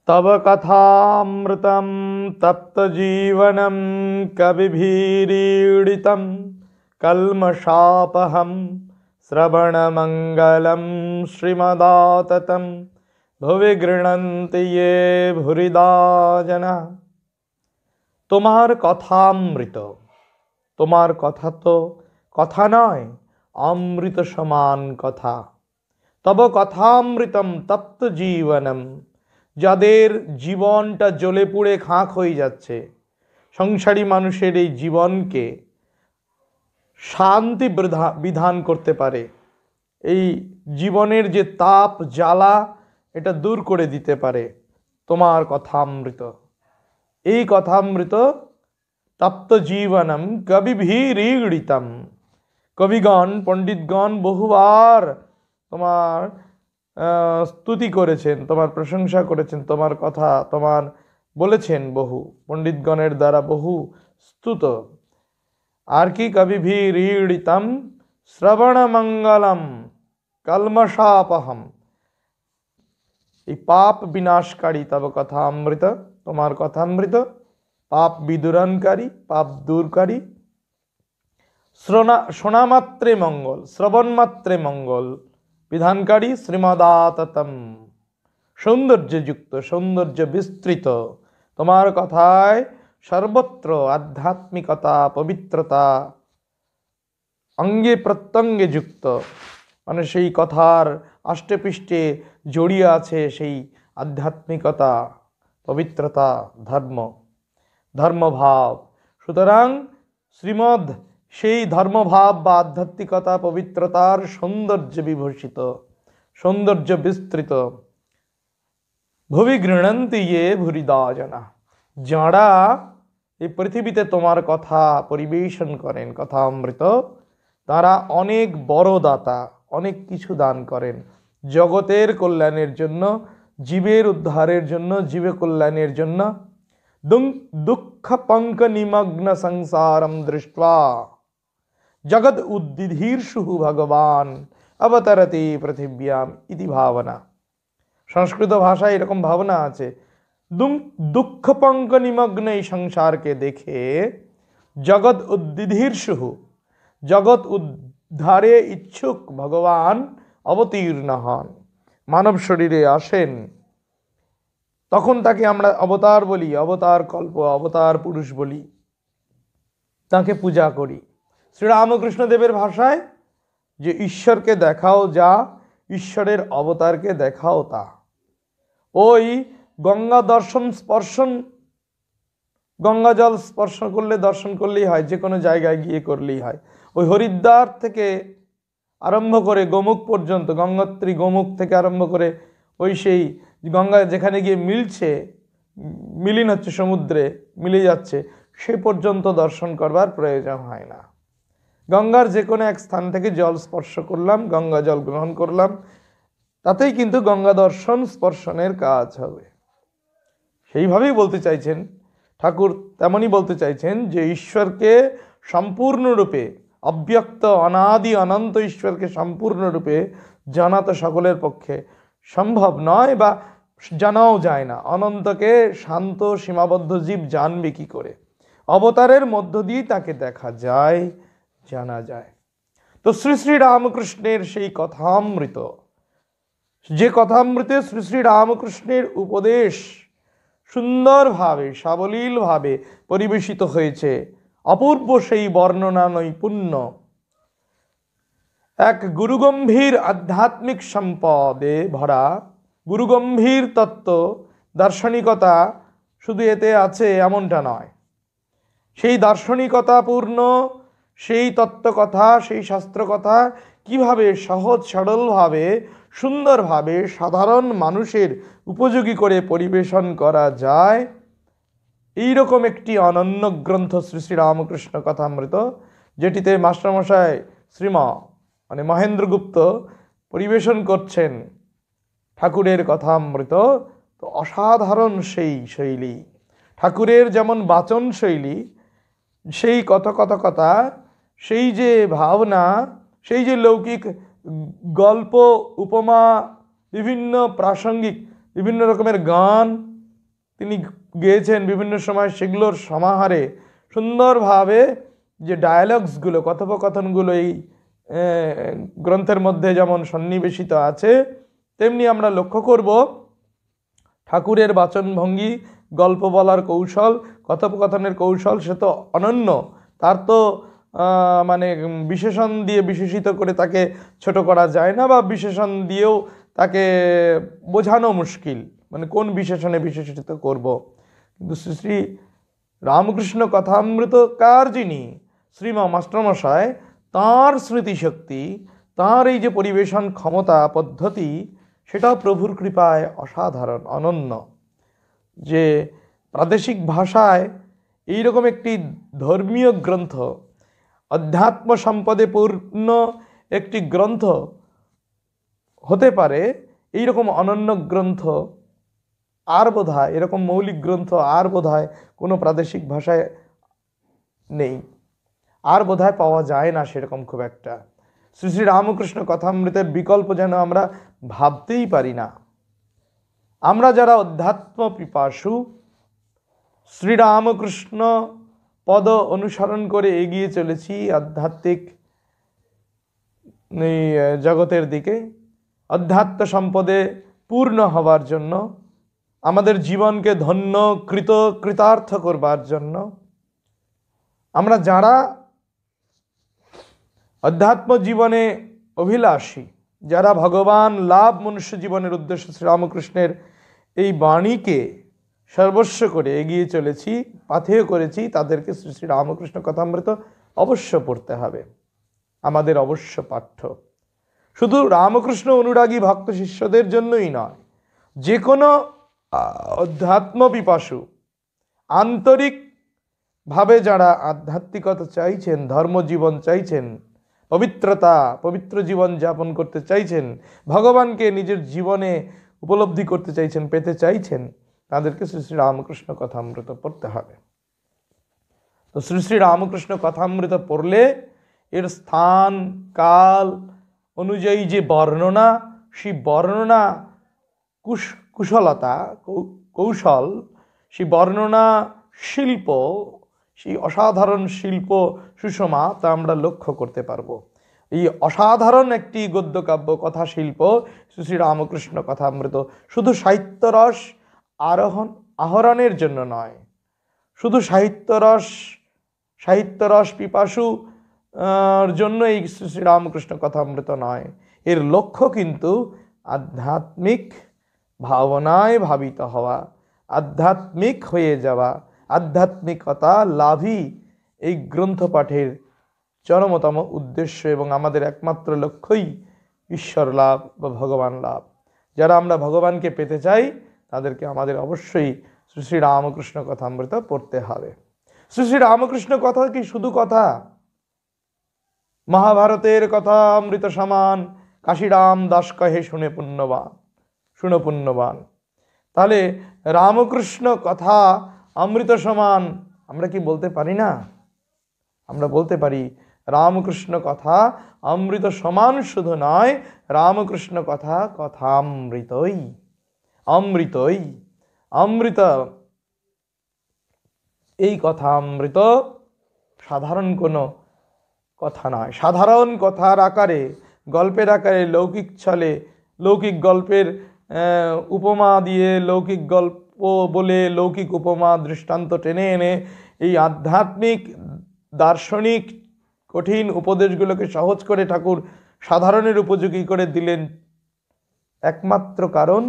तव कथामृतं तप्तजीवनं कविभिरीडितं कल्मषापहं श्रवणमङ्गलं श्रीमदाततं भुवि गृह्णन्ति ये भूरिदा जना। তোমার কথামৃত, তোমার কথা তো কথা নয়, অমৃত সমান কথা। তব কথামৃতম তপ্ত জীবনম, যাদের জীবনটা জ্বলে পুড়ে খাঁক হয়ে যাচ্ছে, সংসারী মানুষের এই জীবনকে শান্তি বিধান করতে পারে, এই জীবনের যে তাপ জ্বালা এটা দূর করে দিতে পারে তোমার কথামৃত। এই কথামৃত তপ্ত জীবনম কবিভিरीडितम, কবিগণ পণ্ডিতগণ বহুবার তোমার স্তুতি করেছেন, তোমার প্রশংসা করেছেন, তোমার কথা তোমার বলেছেন, বহু পণ্ডিতগণের দ্বারা বহু স্তুত। আর কি? কবিভিरीडितम শ্রবণমঙ্গলম কলমষাপহম, এই পাপ বিনাশকারী তব কথামৃত, তোমার কথামৃত পাপ বিদূরণকারী, পাপ দূরকারী। শোনা মাত্রে মঙ্গল, শ্রবণ মাত্রে মঙ্গল বিধানকারী। শ্রীমদাততম, সৌন্দর্যযুক্ত, সৌন্দর্য বিস্তৃত তোমার কথায় সর্বত্র আধ্যাত্মিকতা, পবিত্রতা অঙ্গে প্রত্যঙ্গে যুক্ত, মানে সেই কথার আষ্টেপৃষ্ঠে জড়িয়ে আছে সেই আধ্যাত্মিকতা, পবিত্রতা, ধর্ম, ধর্মভাব। সুতরাং শ্রীমদ সেই ধর্মভাব বা আধ্যাত্মিকতা, পবিত্রতার সৌন্দর্য বিভূষিত, সৌন্দর্য বিস্তৃত। ভুবি গৃহণন্তি ইয়ে ভূরিদা জনা, যাঁরা এই পৃথিবীতে তোমার কথা পরিবেশন করেন, কথামৃত, তারা অনেক বড় দাতা, অনেক কিছু দান করেন জগতের কল্যাণের জন্য, জীবের উদ্ধারের জন্য, জীব কল্যাণের জন্য। দুঃখ পঙ্ক নিমগ্ন সংসারম দৃष्ट्वा জগৎ উদ্দিধীর্ষু ভগবান অবতরতি পৃথিব্যাম ইতি ভাবনা। সংস্কৃত ভাষায় এরকম ভাবনা আছে, দুঃখ পঙ্ক নিমগ্ন এই সংসারকে দেখে জগৎ উদ্দিধীর্ষু, জগৎ উদ্ধারে ইচ্ছুক ভগবান অবতীর্ণ হন, মানব শরীরে আসেন। তখন তাকে আমরা অবতার বলি, অবতার কল্প, অবতার পুরুষ বলি, তাকে পূজা করি। শ্রীরামকৃষ্ণদেবের ভাষায় যে ঈশ্বরকে দেখাও যা, ঈশ্বরের অবতারকে দেখাও তা। ওই গঙ্গা দর্শন স্পর্শন, গঙ্গা জল স্পর্শ করলে, দর্শন করলেই হয়, যে কোনো জায়গায় গিয়ে করলেই হয়। ওই হরিদ্বার থেকে আরম্ভ করে গোমুখ পর্যন্ত, গঙ্গোত্রী গোমুখ থেকে আরম্ভ করে ওই সেই গঙ্গা যেখানে গিয়ে মিলছে, মিলিন হচ্ছে, সমুদ্রে মিলে যাচ্ছে, সে পর্যন্ত দর্শন করবার প্রয়োজন হয় না। গঙ্গার যে কোনো এক স্থান থেকে জল স্পর্শ করলাম, গঙ্গা জল গ্রহণ করলাম, তাতেই কিন্তু গঙ্গা দর্শন স্পর্শনের কাজ হবে। সেইভাবেই বলতে চাইছেন ঠাকুর, তেমনই বলতে চাইছেন যে ঈশ্বরকে সম্পূর্ণরূপে, অব্যক্ত অনাদি অনন্ত ঈশ্বরকে সম্পূর্ণরূপে জানা তো সকলের পক্ষে সম্ভব নয়, বা জানাও যায় না। অনন্তকে শান্ত সীমাবদ্ধ জীব জানবে কি করে? অবতারের মধ্য দিয়ে তাকে দেখা যায়, জানা যায়। তো শ্রী শ্রী রামকৃষ্ণের সেই কথামৃত, যে কথামৃতে শ্রী শ্রী রামকৃষ্ণের উপদেশ সুন্দরভাবে, সাবলীলভাবে পরিবেশিত হয়েছে, অপূর্ব সেই বর্ণনা নৈপুণ্য, এক গুরুগম্ভীর আধ্যাত্মিক সম্পদে ভরা, গুরুগম্ভীর তত্ত্ব, দার্শনিকতা শুধু এতে আছে এমনটা নয়। সেই দার্শনিকতাপূর্ণ সেই তত্ত্বকথা, সেই শাস্ত্রকথা কিভাবে সহজ সরলভাবে, সুন্দরভাবে সাধারণ মানুষের উপযোগী করে পরিবেশন করা যায়, এইরকম একটি অনন্য গ্রন্থ শ্রী শ্রী রামকৃষ্ণ কথামৃত, যেটিতে মাস্টারমশাই মানে মহেন্দ্রগুপ্ত পরিবেশন করছেন ঠাকুরের কথামৃত। তো অসাধারণ সেই শৈলী, ঠাকুরের যেমন বাচন শৈলী, সেই কথকতা, সেই যে ভাবনা, সেই যে লৌকিক গল্প, উপমা, বিভিন্ন প্রাসঙ্গিক বিভিন্ন রকমের গান, তিনি গেয়েছেন বিভিন্ন সময়, সেগুলোর সমাহারে সুন্দরভাবে যে ডায়ালগসগুলো, কথোপকথনগুলো এই গ্রন্থের মধ্যে যেমন সন্নিবেশিত আছে, তেমনি আমরা লক্ষ্য করব ঠাকুরের বাচনভঙ্গি, গল্প বলার কৌশল, কথোপকথনের কৌশল সে তো অনন্য। তার তো মানে বিশেষণ দিয়ে বিশেষিত করে তাকে ছোট করা যায় না, বা বিশেষণ দিয়েও তাকে বোঝানো মুশকিল, মানে কোন বিশেষণে বিশেষিত করব। কিন্তু শ্রী শ্রী রামকৃষ্ণ কথামৃতকার যিনি শ্রীমা মাস্টারমশাই, তাঁর স্মৃতিশক্তি, তাঁর এই যে পরিবেশন ক্ষমতা পদ্ধতি, সেটাও প্রভুর কৃপায় অসাধারণ, অনন্য। যে প্রাদেশিক ভাষায় এইরকম একটি ধর্মীয় গ্রন্থ, অধ্যাত্ম সম্পদে পূর্ণ একটি গ্রন্থ হতে পারে, এইরকম অনন্য গ্রন্থ আর বোধহয়, এরকম মৌলিক গ্রন্থ আর বোধহয় কোনো প্রাদেশিক ভাষায় নেই, আর বোধহয় পাওয়া যায় না সেরকম খুব একটা। শ্রী শ্রী রামকৃষ্ণ কথামৃতের বিকল্প যেন আমরা ভাবতেই পারি না। আমরা যারা অধ্যাত্ম পিপাসু, শ্রীরামকৃষ্ণ পদ অনুসরণ করে এগিয়ে চলেছি আধ্যাত্মিক জগতের দিকে, অধ্যাত্ম সম্পদে পূর্ণ হবার জন্য, আমাদের জীবনকে ধন্য কৃতার্থ করবার জন্য, আমরা যারা অধ্যাত্ম জীবনে অভিলাষী, যারা ভগবান লাভ মনুষ্য জীবনের উদ্দেশ্য শ্রীরামকৃষ্ণের এই বাণীকে সর্বস্ব করে এগিয়ে চলেছি, পাথেয় করেছি, তাদেরকে শ্রী শ্রী রামকৃষ্ণ কথামৃত অবশ্য পড়তে হবে, আমাদের অবশ্য পাঠ্য। শুধু রামকৃষ্ণ অনুরাগী ভক্ত শিষ্যদের জন্যই নয়, যে কোনো অধ্যাত্ম পিপাসু, আন্তরিকভাবে যারা আধ্যাত্মিকতা চাইছেন, ধর্মজীবন চাইছেন, পবিত্র জীবন যাপন করতে চাইছেন, ভগবানকে নিজের জীবনে উপলব্ধি করতে চাইছেন, পেতে চাইছেন, তাদেরকে শ্রী শ্রী রামকৃষ্ণ কথামৃত পড়তে হবে। তো শ্রী শ্রী রামকৃষ্ণ কথামৃত পড়লে এর স্থান কাল অনুযায়ী যে বর্ণনা, সেই বর্ণনা কুশলতা, কৌশল, সেই বর্ণনা শিল্প, সেই অসাধারণ শিল্প সুষমা, তা আমরা লক্ষ্য করতে পারবো। এই অসাধারণ একটি গদ্যকাব্য কথা শিল্প শ্রী শ্রী রামকৃষ্ণ কথামৃত শুধু সাহিত্যরস আহরণের জন্য নয়, শুধু সাহিত্যরস পিপাসু জন্য এই শ্রী শ্রী রামকৃষ্ণ কথামৃত নয়, এর লক্ষ্য কিন্তু আধ্যাত্মিক ভাবনায় ভাবিত হওয়া, আধ্যাত্মিক হয়ে যাওয়া, আধ্যাত্মিকতা লাভই এই গ্রন্থ পাঠের চরমতম উদ্দেশ্য এবং আমাদের একমাত্র লক্ষ্যই ঈশ্বর লাভ বা ভগবান লাভ। যারা আমরা ভগবানকে পেতে চাই, তাদেরকে আমাদের অবশ্যই শ্রী শ্রী রামকৃষ্ণ কথামৃত পড়তে হবে। শ্রী শ্রী রামকৃষ্ণ কথা কি শুধু কথা? মহাভারতের কথা অমৃত সমান, কাশীরাম দাস কহে শুনে পুণ্যবান। তাহলে রামকৃষ্ণ কথা অমৃত সমান আমরা কি বলতে পারি না? আমরা বলতে পারি, রামকৃষ্ণ কথা অমৃত সমান শুধু নয়, রামকৃষ্ণ কথা কথামৃতই, অমৃত। এই কথামৃত সাধারণ কোনো কথা নয়, সাধারণ কথার আকারে, গল্পের আকারে, লৌকিক ছলে, লৌকিক গল্পের উপমা দিয়ে, লৌকিক গল্প বলে, লৌকিক উপমা দৃষ্টান্ত টেনে এনে এই আধ্যাত্মিক দার্শনিক কঠিন উপদেশগুলোকে সহজ করে ঠাকুর সাধারণের উপযোগী করে দিলেন। একমাত্র কারণ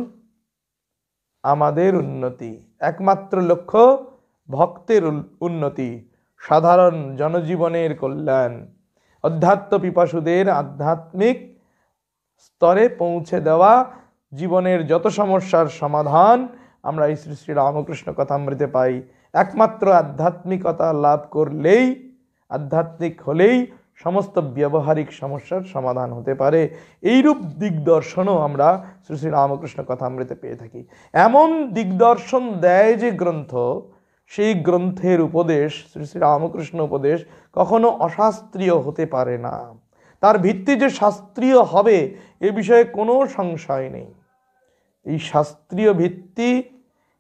আমাদের উন্নতি, একমাত্র লক্ষ্য ভক্তের উন্নতি, সাধারণ জনজীবনের কল্যাণ, অধ্যাত্ম পিপাসুদের আধ্যাত্মিক স্তরে পৌঁছে দেওয়া, জীবনের যত সমস্যার সমাধান আমরা এই শ্রী শ্রী রামকৃষ্ণ কথামৃতে পাই। একমাত্র আধ্যাত্মিকতা লাভ করলেই, আধ্যাত্মিক হলেই সমস্ত ব্যবহারিক সমস্যার সমাধান হতে পারে। এইরূপ দিগদর্শনও আমরা শ্রী শ্রী রামকৃষ্ণ কথামৃতে পেয়ে থাকি। এমন দিগদর্শন দেয় যে গ্রন্থ, সেই গ্রন্থের উপদেশ, শ্রী শ্রী রামকৃষ্ণ উপদেশ কখনো অশাস্ত্রীয় হতে পারে না। তার ভিত্তি যে শাস্ত্রীয় হবে এ বিষয়ে কোনো সংশয় নেই। এই শাস্ত্রীয় ভিত্তি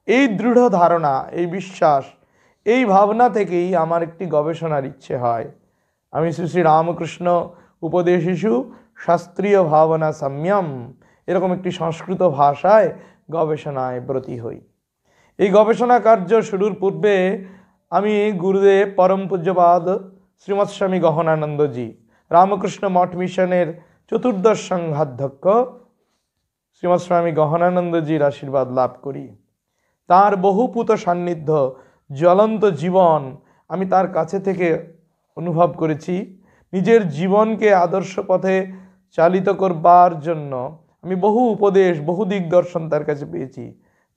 এই দৃঢ় ধারণা, এই বিশ্বাস, এই ভাবনা থেকেই আমার একটি গবেষণার ইচ্ছে হয়। আমি শ্রী শ্রী রামকৃষ্ণ উপদেশ শিশু শাস্ত্রীয় ভাবনা সম্যম এরকম একটি সংস্কৃত ভাষায় গবেষণায় ব্রতী হই। এই গবেষণা কার্য শুরুর পূর্বে আমি গুরুদেব পরম পূজ্যপাদ শ্রীমৎ স্বামী গহনানন্দজি, রামকৃষ্ণ মঠ মিশনের চতুর্দশ সংঘাধ্যক্ষ শ্রীমৎ স্বামী গহনানন্দজির আশীর্বাদ লাভ করি। তার বহুপুত সান্নিধ্য, জ্বলন্ত জীবন আমি তার কাছে থেকে অনুভব করেছি। নিজের জীবনকে আদর্শ পথে চালিত করবার জন্য আমি বহু উপদেশ, বহু দিগদর্শন তার কাছে পেয়েছি।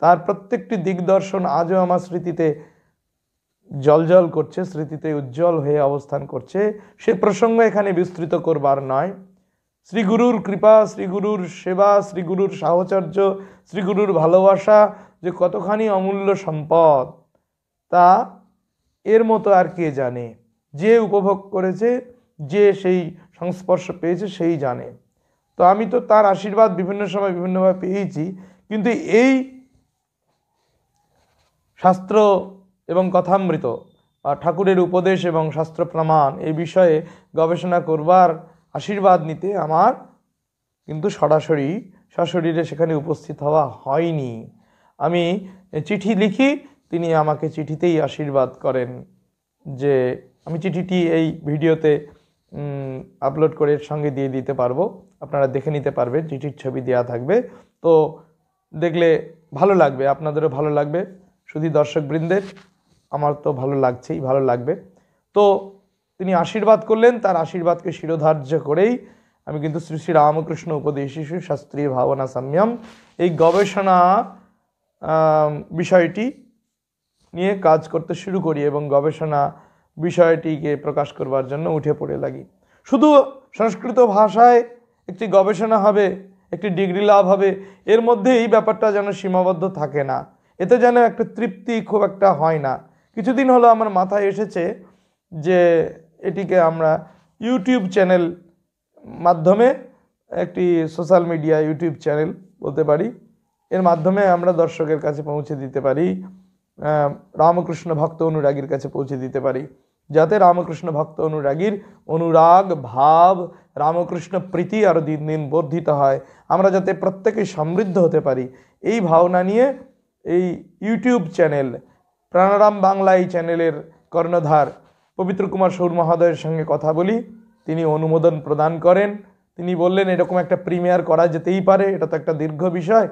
তার প্রত্যেকটি দিগদর্শন আজও আমার স্মৃতিতে জলজল করছে, স্মৃতিতে উজ্জ্বল হয়ে অবস্থান করছে। সে প্রসঙ্গ এখানে বিস্তৃত করবার নয়। শ্রীগুরুর কৃপা, শ্রীগুরুর সেবা, শ্রীগুরুর সাহচর্য, শ্রীগুরুর ভালোবাসা যে কতখানি অমূল্য সম্পদ, তা এর মতো আর কে জানে? যে উপভোগ করেছে, যে সেই সংস্পর্শ পেয়েছে, সেই জানে। তো আমি তো তার আশীর্বাদ বিভিন্ন সময় বিভিন্নভাবে পেয়েছি, কিন্তু এই শাস্ত্র এবং কথামৃত, ঠাকুরের উপদেশ এবং শাস্ত্র প্রমাণ এই বিষয়ে গবেষণা করবার আশীর্বাদ নিতে আমার কিন্তু সরাসরি সশরীরে সেখানে উপস্থিত হওয়া হয়নি। আমি চিঠি লিখি, তিনি আমাকে চিঠিতেই আশীর্বাদ করেন। যে আমি চিঠিটি এই ভিডিওতে আপলোড করে সঙ্গে দিয়ে দিতে পারবো, আপনারা দেখে নিতে পারবেন, চিঠির ছবি দেওয়া থাকবে। তো দেখলে ভালো লাগবে, আপনাদেরও ভালো লাগবে, শুধু দর্শকবৃন্দের, আমার তো ভালো লাগছেই, ভালো লাগবে। তো তিনি আশীর্বাদ করলেন, তার আশীর্বাদকে শিরোধার্য করেই আমি কিন্তু শ্রী শ্রী রামকৃষ্ণ উপদেশ শিশু শাস্ত্রীয় ভাবনা সম্যম এই গবেষণা বিষয়টি নিয়ে কাজ করতে শুরু করি এবং গবেষণা বিষয়টিকে প্রকাশ করবার জন্য উঠে পড়ে লাগি। শুধু সংস্কৃত ভাষায় একটি গবেষণা হবে, একটি ডিগ্রি লাভ হবে, এর মধ্যে এই ব্যাপারটা যেন সীমাবদ্ধ থাকে না, এতে যেন একটা তৃপ্তি খুব একটা হয় না। কিছুদিন হলো আমার মাথায় এসেছে যে এটিকে আমরা ইউটিউব চ্যানেল মাধ্যমে, একটি সোশ্যাল মিডিয়া ইউটিউব চ্যানেল বলতে পারি, এর মাধ্যমে আমরা দর্শকের কাছে পৌঁছে দিতে পারি, রামকৃষ্ণ ভক্ত অনুরাগীর কাছে পৌঁছে দিতে পারি, যাতে রামকৃষ্ণ ভক্ত অনুরাগীর অনুরাগ ভাব, রামকৃষ্ণ প্রীতি আরও দিন দিন বর্ধিত হয়, আমরা যাতে প্রত্যেকে সমৃদ্ধ হতে পারি। এই ভাবনা নিয়ে এই ইউটিউব চ্যানেল প্রাণারাম বাংলা, এই চ্যানেলের কর্ণধার পবিত্র কুমার সৌর মহোদয়ের সঙ্গে কথা বলি, তিনি অনুমোদন প্রদান করেন। তিনি বললেন এরকম একটা প্রিমিয়ার করা যেতেই পারে, এটা তো একটা দীর্ঘ বিষয়।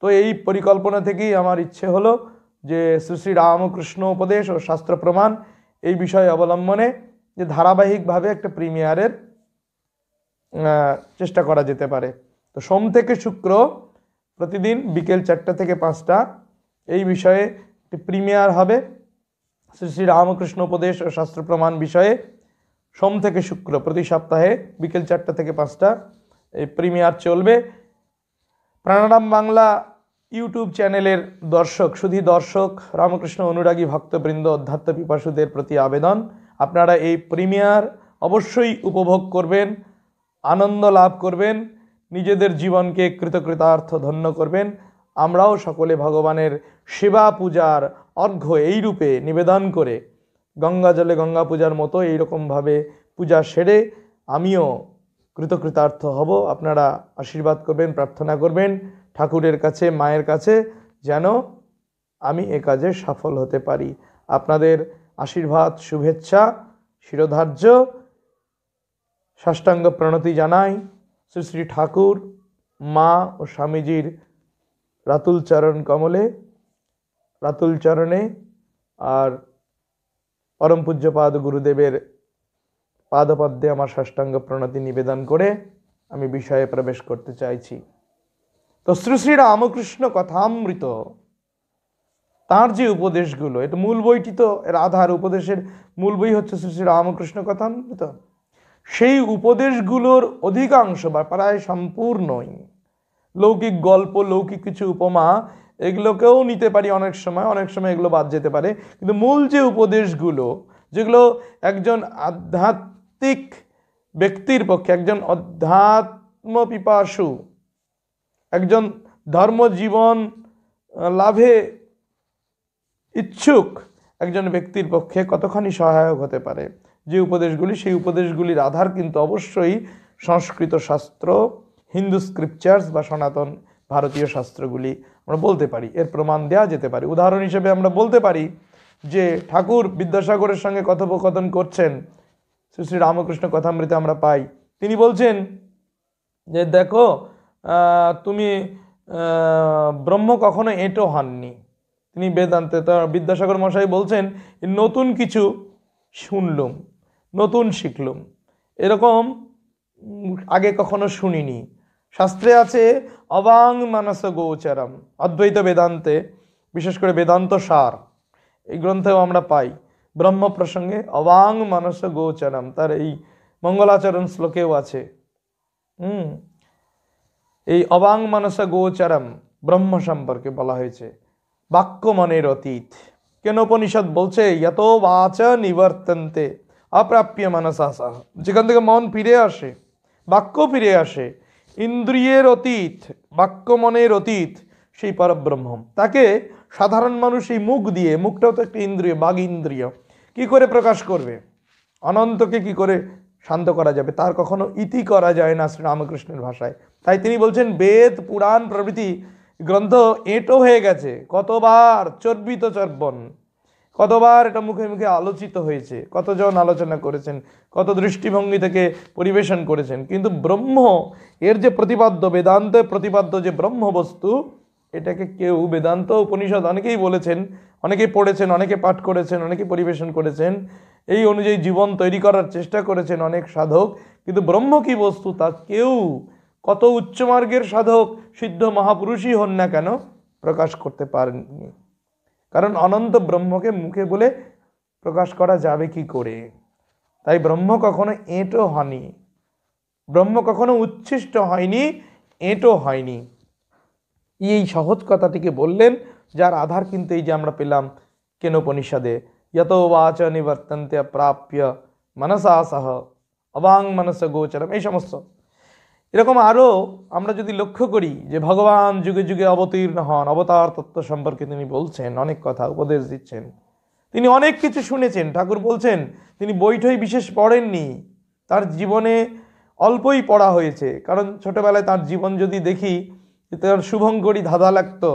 তো এই পরিকল্পনা থেকেই আমার ইচ্ছে হলো যে শ্রী শ্রী রামকৃষ্ণ উপদেশ ও শাস্ত্র প্রমাণ এই বিষয় অবলম্বনে যে ধারাবাহিকভাবে একটা প্রিমিয়ারের চেষ্টা করা যেতে পারে। তো সোম থেকে শুক্র প্রতিদিন বিকেল 4টা থেকে 5টা এই বিষয়ে একটি প্রিমিয়ার হবে। শ্রী শ্রী রামকৃষ্ণ উপদেশ ও শাস্ত্র প্রমাণ বিষয়ে সোম থেকে শুক্র প্রতি সপ্তাহে বিকেল 4টা থেকে 5টা এই প্রিমিয়ার চলবে। প্রাণারাম বাংলা ইউটিউব চ্যানেলের দর্শক, শুধু দর্শক, রামকৃষ্ণ অনুরাগী ভক্তবৃন্দ, অধ্যাত্ম পিপাসুদের প্রতি আবেদন, আপনারা এই প্রিমিয়ার অবশ্যই উপভোগ করবেন, আনন্দ লাভ করবেন, নিজেদের জীবনকে কৃতকৃতার্থ ধন্য করবেন। আমরাও সকলে ভগবানের সেবা পূজার অর্ঘ্য এই রূপে নিবেদন করে গঙ্গা জলে গঙ্গা পূজার মতো এইরকমভাবে পূজা সেরে আমিও কৃতকৃতার্থ হব। আপনারা আশীর্বাদ করবেন, প্রার্থনা করবেন ঠাকুরের কাছে, মায়ের কাছে, যেন আমি এ কাজে সফল হতে পারি। আপনাদের আশীর্বাদ, শুভেচ্ছা শিরোধার্য, সাষ্টাঙ্গ প্রণতি জানাই শ্রী শ্রী ঠাকুর, মা ও স্বামীজির রাতুল চরণ কমলে, রাতুল চরণে, আর পরম পূজ্যপাদ গুরুদেবের পাদপদ্মে আমার সাষ্টাঙ্গ প্রণতি নিবেদন করে আমি বিষয়ে প্রবেশ করতে চাইছি। তো শ্রী শ্রী রামকৃষ্ণ কথামৃত, তার যে উপদেশগুলো, এটা মূল বইটি, তো এর আধার, উপদেশের মূল বই হচ্ছে শ্রী শ্রী রামকৃষ্ণ কথামৃত। সেই উপদেশগুলোর অধিকাংশ বা প্রায় সম্পূর্ণই লৌকিক গল্প, লৌকিক কিছু উপমা, এগুলোকেও নিতে পারি অনেক সময়, অনেক সময় এগুলো বাদ যেতে পারে, কিন্তু মূল যে উপদেশগুলো, যেগুলো একজন আধ্যাত্মিক ব্যক্তির পক্ষে, একজন অধ্যাত্ম পিপাসু, একজন ধর্মজীবন লাভে ইচ্ছুক একজন ব্যক্তির পক্ষে কতখানি সহায়ক হতে পারে। যে উপদেশগুলি, সেই উপদেশগুলির আধার কিন্তু অবশ্যই সংস্কৃত শাস্ত্র, হিন্দু স্ক্রিপচার্স বা সনাতন ভারতীয় শাস্ত্রগুলি আমরা বলতে পারি, এর প্রমাণ দেওয়া যেতে পারে। উদাহরণ হিসেবে আমরা বলতে পারি যে ঠাকুর বিদ্যাসাগরের সঙ্গে কথোপকথন করছেন, শ্রী শ্রী রামকৃষ্ণ কথামৃতে আমরা পাই। তিনি বলছেন যে দেখো, তুমি ব্রহ্ম কখনো এঁটো হননি। তিনি বেদান্তে বিদ্যাসাগর মশাই বলছেন নতুন কিছু শুনলুম, নতুন শিখলুম, এরকম আগে কখনো শুনিনি। শাস্ত্রে আছে অবাং মানস গোচরম, অদ্বৈত বেদান্তে, বিশেষ করে বেদান্ত সার এই গ্রন্থেও আমরা পাই ব্রহ্ম প্রসঙ্গে অবাং মানস গোচরম, তার এই মঙ্গলাচরণ শ্লোকেও আছে। এই অবাং মানস গোচরম ব্রহ্ম সম্পর্কে বলা হয়েছে। বাক্য মনের অতীত, কেন উপনিষদ বলছে যত বাচ নিবর্তন্তে অপ্রাপ্য মনসাসহ, যেখান থেকে মন ফিরে আসে, বাক্য ফিরে আসে, ইন্দ্রিয়ের অতীত, বাক্য মনের অতীত সেই পরব্রহ্ম, তাকে সাধারণ মানুষ এই মুখ দিয়ে, মুখটাও তো একটা ইন্দ্রিয়, বাঘ ইন্দ্রিয়, কি করে প্রকাশ করবে? অনন্তকে কি করে শান্ত করা যাবে? তার কখনো ইতি করা যায় না শ্রীরামকৃষ্ণের ভাষায়। তাই তিনি বলছেন বেদ পুরাণ প্রভৃতি গ্রন্থ এঁটো হয়ে গেছে, কতবার চর্বিত চর্বণ, কতবার এটা মুখে মুখে আলোচিত হয়েছে, কতজন আলোচনা করেছেন, কত দৃষ্টিভঙ্গি থেকে পরিবেশন করেছেন, কিন্তু ব্রহ্ম এর যে প্রতিপাদ্য, বেদান্তে প্রতিপাদ্য যে ব্রহ্ম বস্তু, এটাকে কেউ, বেদান্ত উপনিষদ অনেকেই বলেছেন, অনেকেই পড়েছেন, অনেকে পাঠ করেছেন, অনেকে পরিবেশন করেছেন, এই অনুযায়ী জীবন তৈরি করার চেষ্টা করেছেন অনেক সাধক, কিন্তু ব্রহ্ম কি বস্তু তা কেউ, কত উচ্চমার্গের সাধক সিদ্ধ মহাপুরুষই হন না কেন, প্রকাশ করতে পারেননি। কারণ অনন্ত ব্রহ্মকে মুখে বলে প্রকাশ করা যাবে কি করে? তাই ব্রহ্ম কখনো এঁটো হয়নি, ব্রহ্ম কখনো উচ্ছিষ্ট হয়নি, এঁটো হয়নি। এই সহজ কথাটিকে বললেন, যার আধার কিন্তু এই যে আমরা পেলাম কেনোপনিষদে, যত বাচ নিবর্তন্তে প্রাপ্য মনসা সহ অবাং মনস গোচরম, এই সমস্ত। এরকম আরও আমরা যদি লক্ষ্য করি যে ভগবান যুগে যুগে অবতীর্ণ হন, অবতার তত্ত্ব সম্পর্কে তিনি বলছেন, অনেক কথা উপদেশ দিচ্ছেন, তিনি অনেক কিছু শুনেছেন। ঠাকুর বলছেন তিনি বইটই বিশেষ পড়েননি, তার জীবনে অল্পই পড়া হয়েছে। কারণ ছোটবেলায় তার জীবন যদি দেখি, তার শুভঙ্করী ধাঁধা লাগতো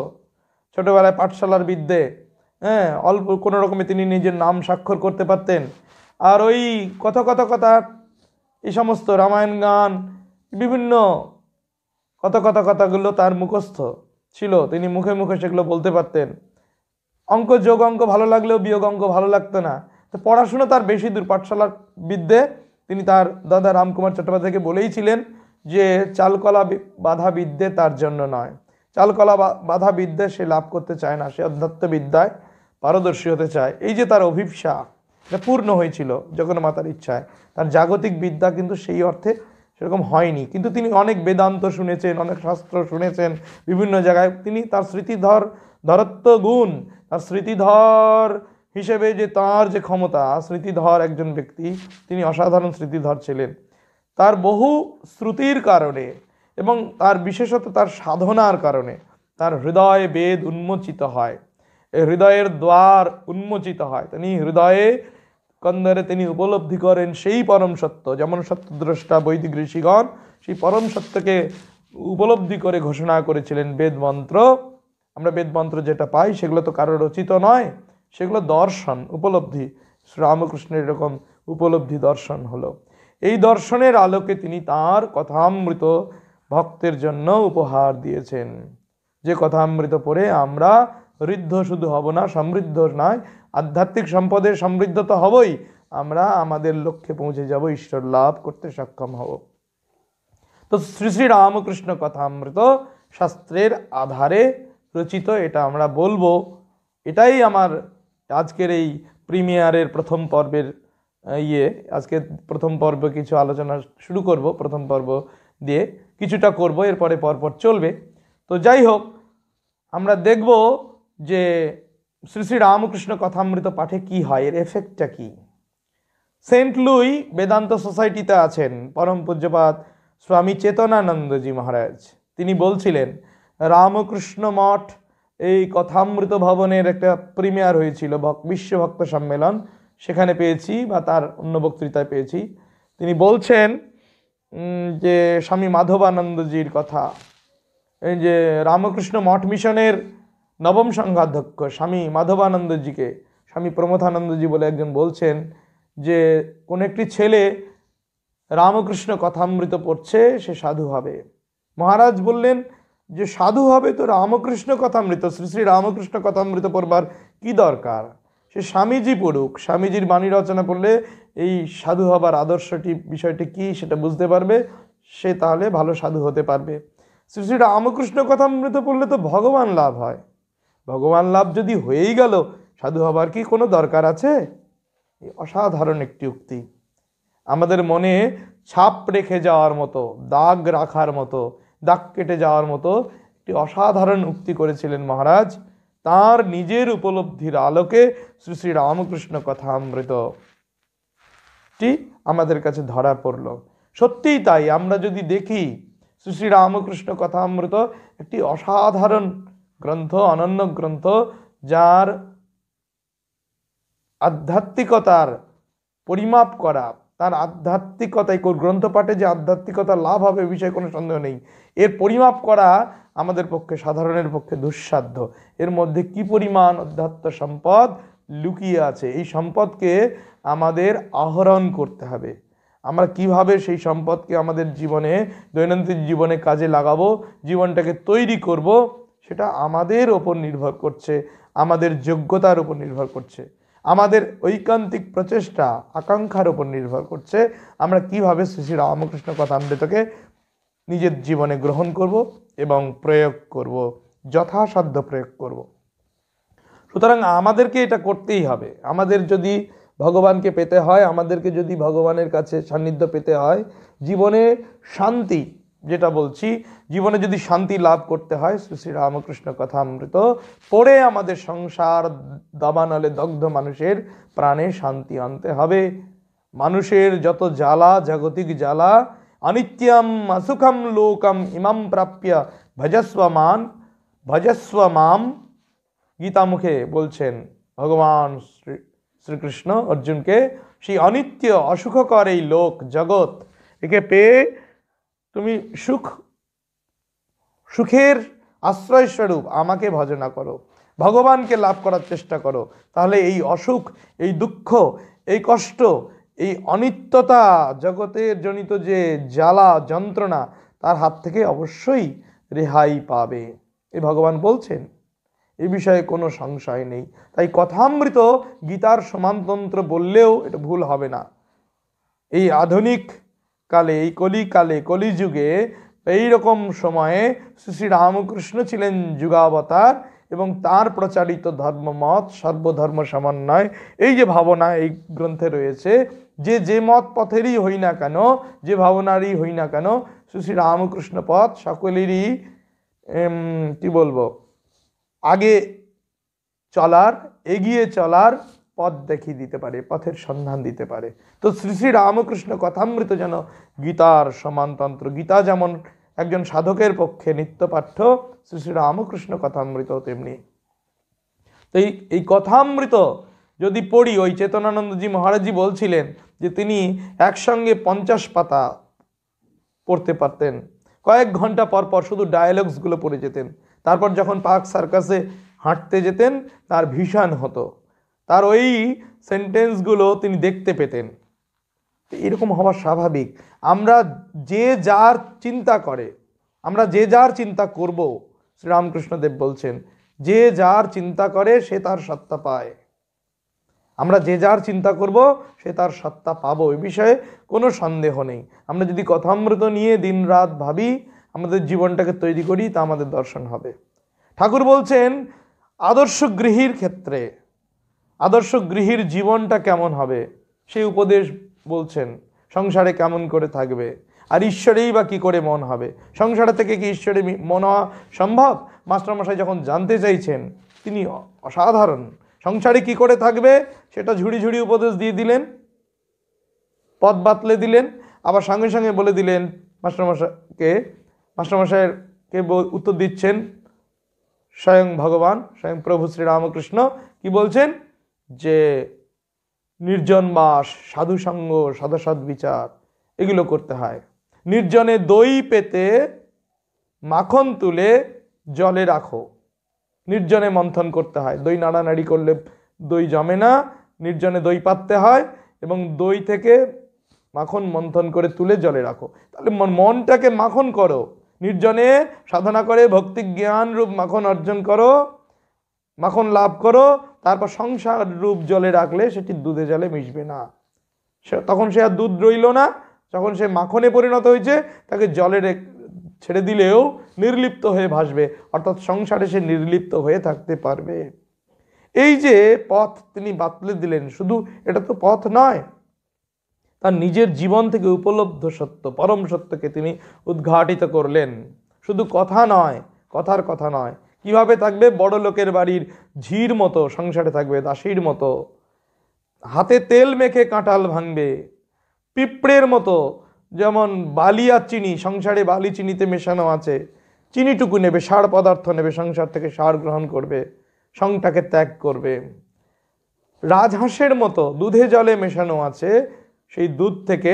ছোটবেলায়, পাঠশালার বিদ্যে, অল্প কোনো রকমে তিনি নিজের নাম স্বাক্ষর করতে পারতেন। আর ওই কথা এই সমস্ত রামায়ণ গান, বিভিন্ন কথাগুলো তার মুখস্থ ছিল, তিনি মুখে মুখে সেগুলো বলতে পারতেন। অঙ্ক, যোগ অঙ্ক ভালো লাগলেও বিয়োগ অঙ্ক ভালো লাগতো না। তো পড়াশুনো তার বেশি দূর, পাঠশালার বিদ্যে তিনি তার দাদা রামকুমার চট্টোপাধ্যায়কে বলেইছিলেন যে চালকলা বাধা বিদ্যে তার জন্য নয়, চালকলা বাধা বিদ্যে সে লাভ করতে চায় না, সে অধ্যাত্ম বিদ্যায় পারদর্শী হতে চায়। এই যে তার অভিপ্সা, এটা পূর্ণ হয়েছিল জগন্মাতার ইচ্ছায়। তার জাগতিক বিদ্যা কিন্তু সেই অর্থে সেরকম হয়নি, কিন্তু তিনি অনেক বেদান্ত শুনেছেন, অনেক শাস্ত্র শুনেছেন বিভিন্ন জায়গায়। তিনি তার স্মৃতিধর, ধরত্ব গুণ, তার স্মৃতিধর হিসেবে যে তার যে ক্ষমতা, স্মৃতিধর একজন ব্যক্তি, তিনি অসাধারণ স্মৃতিধর ছিলেন। তার বহু শ্রুতির কারণে এবং তার বিশেষত তার সাধনার কারণে তার হৃদয়ে বেদ উন্মোচিত হয়, হৃদয়ের দ্বার উন্মোচিত হয়। তিনি হৃদয়ে কন্দরে তিনি উপলব্ধি করেন সেই পরম সত্য, যেমন সত্যদ্রষ্টা বৈদিক ঋষিগণ সেই পরম সত্যকে উপলব্ধি করে ঘোষণা করেছিলেন বেদমন্ত্র। আমরা বেদমন্ত্র যেটা পাই সেগুলো তো কারো রচিত নয়, সেগুলো দর্শন, উপলব্ধি। শ্রীরামকৃষ্ণের এরকম উপলব্ধি দর্শন হলো। এই দর্শনের আলোকে তিনি তার কথামৃত ভক্তের জন্য উপহার দিয়েছেন, যে কথামৃত পড়ে আমরা ঋদ্ধ শুধু হব না, সমৃদ্ধ নয়, আধ্যাত্মিক সম্পদের সমৃদ্ধ তো হবই, আমরা আমাদের লক্ষ্যে পৌঁছে যাব, ঈশ্বর লাভ করতে সক্ষম হব। তো শ্রী শ্রী রামকৃষ্ণ কথামৃত শাস্ত্রের আধারে রচিত, এটা আমরা বলবো। এটাই আমার আজকের এই প্রিমিয়ারের প্রথম পর্বের আজকে প্রথম পর্ব কিছু আলোচনা শুরু করব, প্রথম পর্ব দিয়ে কিছুটা করব, এরপরে পরপর চলবে। তো যাই হোক, আমরা দেখব যে শ্রী শ্রী রামকৃষ্ণ কথামৃত পাঠে কি হয়, এর এফেক্টটা কি। সেন্ট লুই বেদান্ত সোসাইটিতে আছেন পরম পূজ্যপাদ স্বামী চেতনানন্দজি মহারাজ। তিনি বলছিলেন রামকৃষ্ণ মঠ এই কথামৃত ভবনের একটা প্রিমিয়ার হয়েছিল, বিশ্ব ভক্ত সম্মেলন, সেখানে পেয়েছি বা তার অন্য বক্তৃতায় পেয়েছি। তিনি বলছেন যে স্বামী মাধবানন্দজির কথা, এই যে রামকৃষ্ণ মঠ মিশনের নবম সংঘাধ্যক্ষ স্বামী মাধবানন্দজিকে স্বামী প্রমথানন্দজি বলে একজন বলছেন যে কোন একটি ছেলে রামকৃষ্ণ কথামৃত পড়ছে, সে সাধু হবে। মহারাজ বললেন যে সাধু হবে তো রামকৃষ্ণ কথামৃত, শ্রী শ্রী রামকৃষ্ণ কথামৃত পড়বার কি দরকার, সে স্বামীজি পড়ুক, স্বামীজির বাণী রচনা করলে এই সাধু হবার আদর্শটি বিষয়টি কি সেটা বুঝতে পারবে, সে তাহলে ভালো সাধু হতে পারবে। শ্রী শ্রী রামকৃষ্ণ কথামৃত পড়লে তো ভগবান লাভ হয়, ভগবান লাভ যদি হয়েই গেল সাধু হবার কি কোনো দরকার আছে? এই অসাধারণ একটি উক্তি, আমাদের মনে ছাপ রেখে যাওয়ার মতো, দাগ রাখার মতো, দাগ কেটে যাওয়ার মতো একটি অসাধারণ উক্তি করেছিলেন মহারাজ। তার নিজের উপলব্ধির আলোকে শ্রী শ্রী রামকৃষ্ণ কথামৃতটি আমাদের কাছে ধরা পড়ল। সত্যিই তাই, আমরা যদি দেখি শ্রী শ্রী রামকৃষ্ণ কথামৃত একটি অসাধারণ গ্রন্থ, অনন্য গ্রন্থ, যার আধ্যাত্মিকতার পরিমাপ করা, তার আধ্যাত্মিকতায় গ্রন্থ পাঠে যে আধ্যাত্মিকতা লাভ হবে এ বিষয়ে কোনো সন্দেহ নেই। এর পরিমাপ করা আমাদের পক্ষে, সাধারণের পক্ষে দুঃসাধ্য। এর মধ্যে কি পরিমাণ অধ্যাত্ম সম্পদ লুকিয়ে আছে, এই সম্পদকে আমাদের আহরণ করতে হবে। আমরা কিভাবে সেই সম্পদকে আমাদের জীবনে, দৈনন্দিন জীবনে কাজে লাগাবো, জীবনটাকে তৈরি করব, সেটা আমাদের ওপর নির্ভর করছে, আমাদের যোগ্যতার উপর নির্ভর করছে, আমাদের ঐকান্তিক প্রচেষ্টা আকাঙ্ক্ষার উপর নির্ভর করছে। আমরা কিভাবে শ্রী শ্রী রামকৃষ্ণ কথামৃতকে নিজের জীবনে গ্রহণ করব এবং প্রয়োগ করব, যথাসাধ্য প্রয়োগ করব। সুতরাং আমাদেরকে এটা করতেই হবে। আমাদের যদি ভগবানকে পেতে হয়, আমাদেরকে যদি ভগবানের কাছে সান্নিধ্য পেতে হয়, জীবনে শান্তি, যেটা বলছি, জীবনে যদি শান্তি লাভ করতে হয়, শ্রী শ্রী রামকৃষ্ণ কথামৃত পড়ে আমাদের সংসার দাবানলে দগ্ধ মানুষের প্রাণে শান্তি আনতে হবে। মানুষের যত জ্বালা, জাগতিক জ্বালা, অনিত্যম অসুখম লোকম ইমাম প্রাপ্য ভজস্ব মাম, গীতামুখে বলছেন ভগবান শ্রীকৃষ্ণ অর্জুনকে, সেই অনিত্য অসুখকর এই লোক জগৎ, একে পেয়ে তুমি সুখের আশ্রয় স্বরূপ আমাকে ভজনা করো, ভগবানকে লাভ করার চেষ্টা করো, তাহলে এই অসুখ, এই দুঃখ, এই কষ্ট, এই অনিত্যতা, জগতের জনিত যে জ্বালা যন্ত্রণা, তার হাত থেকে অবশ্যই রেহাই পাবে। এই ভগবান বলছেন, এই বিষয়ে কোনো সংশয় নেই। তাই কথামৃত গীতার সমানতন্ত্র বললেও এটা ভুল হবে না। এই আধুনিক কালে, এই কলিকালে, কলিযুগে, এইরকম সময়ে শ্রী শ্রী রামকৃষ্ণ ছিলেন যুগাবতার, এবং তার প্রচারিত ধর্মমত সর্বধর্ম সমন্বয়, এই যে ভাবনা এই গ্রন্থে রয়েছে, যে মত পথেরই হই না কেন, যে ভাবনারই হই না কেন, শ্রী শ্রী রামকৃষ্ণ পথ সকলেরই কি বলবো, আগে চলার, এগিয়ে চলার পথ দেখিয়ে দিতে পারে, পথের সন্ধান দিতে পারে। তো শ্রী শ্রী রামকৃষ্ণ কথামৃত যেন গীতার সমানতন্ত্র। গীতা যেমন একজন সাধকের পক্ষে নিত্যপাঠ্য, শ্রী শ্রী রামকৃষ্ণ কথামৃত তেমনি। তো এই কথামৃত যদি পড়ি, ওই চেতনানন্দজি মহারাজজি বলছিলেন যে তিনি একসঙ্গে 50 পাতা পড়তে পারতেন, কয়েক ঘন্টা পর পর শুধু ডায়ালগসগুলো পড়ে যেতেন। তারপর যখন পার্ক সার্কাসে হাঁটতে যেতেন, তার ভীষণ হতো, তার ওই সেন্টেন্সগুলো তিনি দেখতে পেতেন। এরকম হওয়া স্বাভাবিক। আমরা যে যার চিন্তা করে, আমরা যে যার চিন্তা করব, শ্রীরামকৃষ্ণদেব বলছেন, যে যার চিন্তা করে সে তার সত্তা পায়। আমরা যে যার চিন্তা করব সে তার সত্তা পাবো, এ বিষয়ে কোনো সন্দেহ নেই। আমরা যদি কথামৃত নিয়ে দিন রাত ভাবি, আমাদের জীবনটাকে তৈরি করি, তা আমাদের দর্শন হবে। ঠাকুর বলছেন আদর্শ গৃহীর ক্ষেত্রে, আদর্শ গৃহীর জীবনটা কেমন হবে সেই উপদেশ বলছেন। সংসারে কেমন করে থাকবে, আর ঈশ্বরেই বা কী করে মন হবে, সংসারে থেকে কি ঈশ্বরে মন হওয়া সম্ভব? মাস্টারমশাই যখন জানতে চাইছেন, তিনি অসাধারণ, সংসারে কি করে থাকবে সেটা ঝুড়ি ঝুড়ি উপদেশ দিয়ে দিলেন, পথ বাতলে দিলেন, আবার সঙ্গে সঙ্গে বলে দিলেন মাস্টারমশাইকে উত্তর দিচ্ছেন স্বয়ং ভগবান, স্বয়ং প্রভু শ্রীরামকৃষ্ণ কি বলছেন, যে নির্জন বাস, সাধু সঙ্গ, সদসৎ বিচার এগুলো করতে হয়। নির্জনে দই পেতে মাখন তুলে জলে রাখো। নির্জনে মন্থন করতে হয়, দই নাড়ানাড়ি করলে দই জমে না, নির্জনে দই পাততে হয় এবং দই থেকে মাখন মন্থন করে তুলে জলে রাখো। তাহলে মনটাকে মাখন করো, নির্জনে সাধনা করে ভক্তি জ্ঞান রূপ মাখন অর্জন করো, মাখন লাভ করো, তারপর সংসার রূপ জলে রাখলে সেটি দুধে জলে মিশবে না, তখন সে আর দুধ রইল না, যখন সে মাখনে পরিণত হয়েছে তাকে জলে ছেড়ে দিলেও নির্লিপ্ত হয়ে ভাসবে, অর্থাৎ সংসারে সে নির্লিপ্ত হয়ে থাকতে পারবে। এই যে পথ তিনি বাতলে দিলেন, শুধু এটা তো পথ নয়, তার নিজের জীবন থেকে উপলব্ধ সত্য, পরম সত্যকে তিনি উদ্ঘাটিত করলেন। শুধু কথা নয়, কথার কথা নয়, কিভাবে থাকবে, বড় লোকের বাড়ির ঝির মতো সংসারে থাকবে, দাসীর মতো, হাতে তেল মেখে কাঁঠাল ভাঙবে, পিঁপড়ের মতো, যেমন বালি আর চিনি, সংসারে বালি চিনিতে মেশানো আছে, চিনিটুকু নেবে, সার পদার্থ নেবে, সংসার থেকে সার গ্রহণ করবে, সংটাকে ত্যাগ করবে। রাজহাঁসের মতো দুধে জলে মেশানো আছে, সেই দুধ থেকে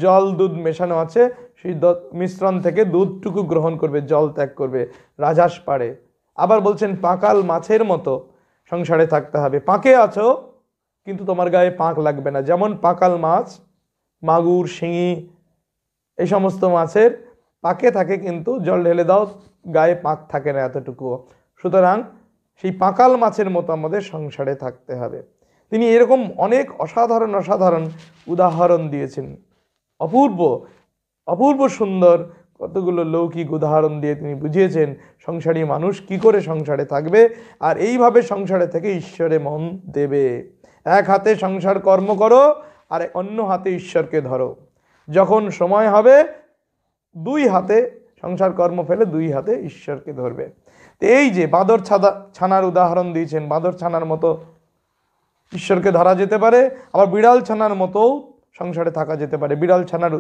জল দুধ মেশানো আছে, সেই মিশ্রণ থেকে দুধটুকু গ্রহণ করবে, জল ত্যাগ করবে, রাজহাঁস পারে। আবার বলছেন পাকাল মাছের মতো সংসারে থাকতে হবে। পাকে আছো কিন্তু তোমার গায়ে পাক লাগবে না, যেমন পাকাল মাছ, মাগুর, শিঙি এই সমস্ত মাছের পাকে থাকে, কিন্তু জল ঢেলে দাও গায়ে পাক থাকে না এতটুকুও। সুতরাং সেই পাকাল মাছের মতো আমাদের সংসারে থাকতে হবে। তিনি এরকম অনেক অসাধারণ অসাধারণ উদাহরণ দিয়েছেন, অপূর্ব অপূর্ব সুন্দর কতগুলো লৌকিক উদাহরণ দিয়ে তিনি বুঝিয়েছেন সংসারী মানুষ কি করে সংসারে থাকবে, আর এইভাবে সংসারে থেকে ঈশ্বরে মন দেবে। এক হাতে সংসার কর্ম করো আর অন্য হাতে ঈশ্বরকে ধরো, যখন সময় হবে দুই হাতে সংসার কর্ম ফেলে দুই হাতে ঈশ্বরকে ধরবে। তো এই যে বাঁদর ছানার উদাহরণ দিয়েছেন, বাঁদর ছানার মতো ঈশ্বরকে ধরা যেতে পারে, আবার বিড়াল ছানার মতোও সংসারে থাকা যেতে পারে। বিড়াল ছানার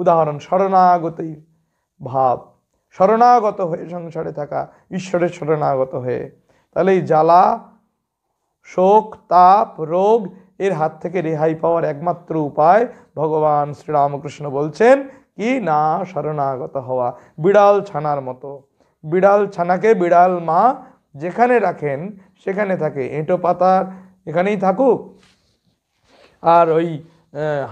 উদাহরণ শরণাগতই ভাব, শরণাগত হয়ে সংসারে থাকা, ঈশ্বরের শরণাগত হয়ে। তাহলে এই জ্বালা, শোক, তাপ, রোগ এর হাত থেকে রেহাই পাওয়ার একমাত্র উপায় ভগবান শ্রীরামকৃষ্ণ বলছেন কি না, শরণাগত হওয়া। বিড়াল ছানার মতো, বিড়াল ছানাকে বিড়াল মা যেখানে রাখেন সেখানে থাকে, এঁটো পাতার এখানেই থাকুক, আর ওই